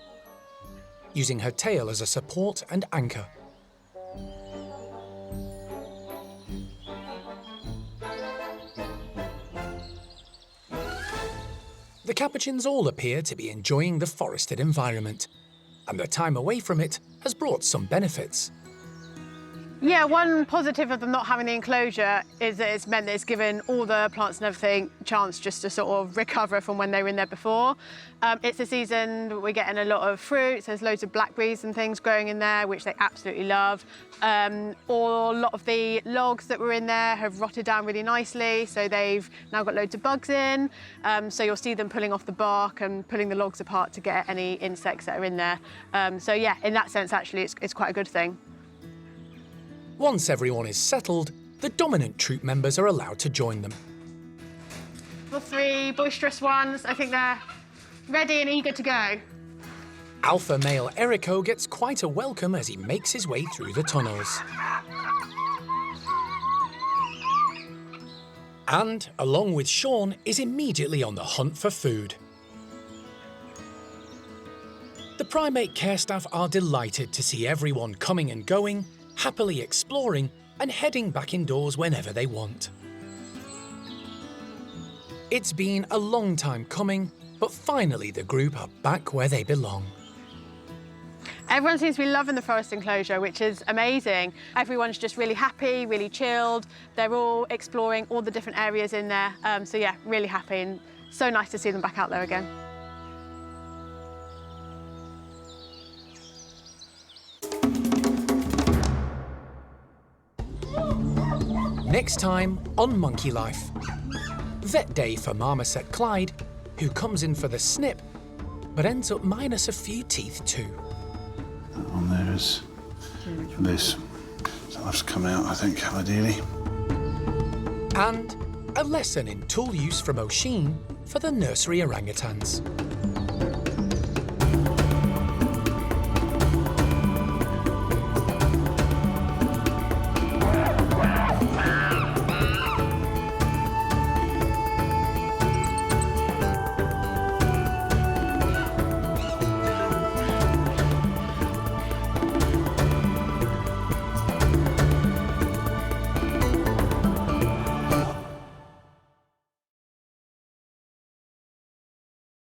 using her tail as a support and anchor. The capuchins all appear to be enjoying the forested environment, and their time away from it has brought some benefits. Yeah, one positive of them not having the enclosure is that it's meant that it's given all the plants and everything a chance just to sort of recover from when they were in there before. It's a season we're getting a lot of fruits. There's loads of blackberries and things growing in there, which they absolutely love. A lot of the logs that were in there have rotted down really nicely, so they've now got loads of bugs in. So you'll see them pulling off the bark and pulling the logs apart to get any insects that are in there. So yeah, in that sense, actually, it's quite a good thing. Once everyone is settled, the dominant troop members are allowed to join them. The 3 boisterous ones, I think they're ready and eager to go. Alpha male Erico gets quite a welcome as he makes his way through the tunnels. And, along with Sean, is immediately on the hunt for food. The primate care staff are delighted to see everyone coming and going, happily exploring and heading back indoors whenever they want. It's been a long time coming, but finally the group are back where they belong. Everyone seems to be loving the forest enclosure, which is amazing. Everyone's just really happy, really chilled. They're all exploring all the different areas in there. So yeah, really happy and so nice to see them back out there again. Next time on Monkey Life. Vet day for Marmoset Clyde, who comes in for the snip, but ends up minus a few teeth too. That one there is this. So that'll have to come out, I think, ideally. And a lesson in tool use from O'Sheen for the nursery orangutans.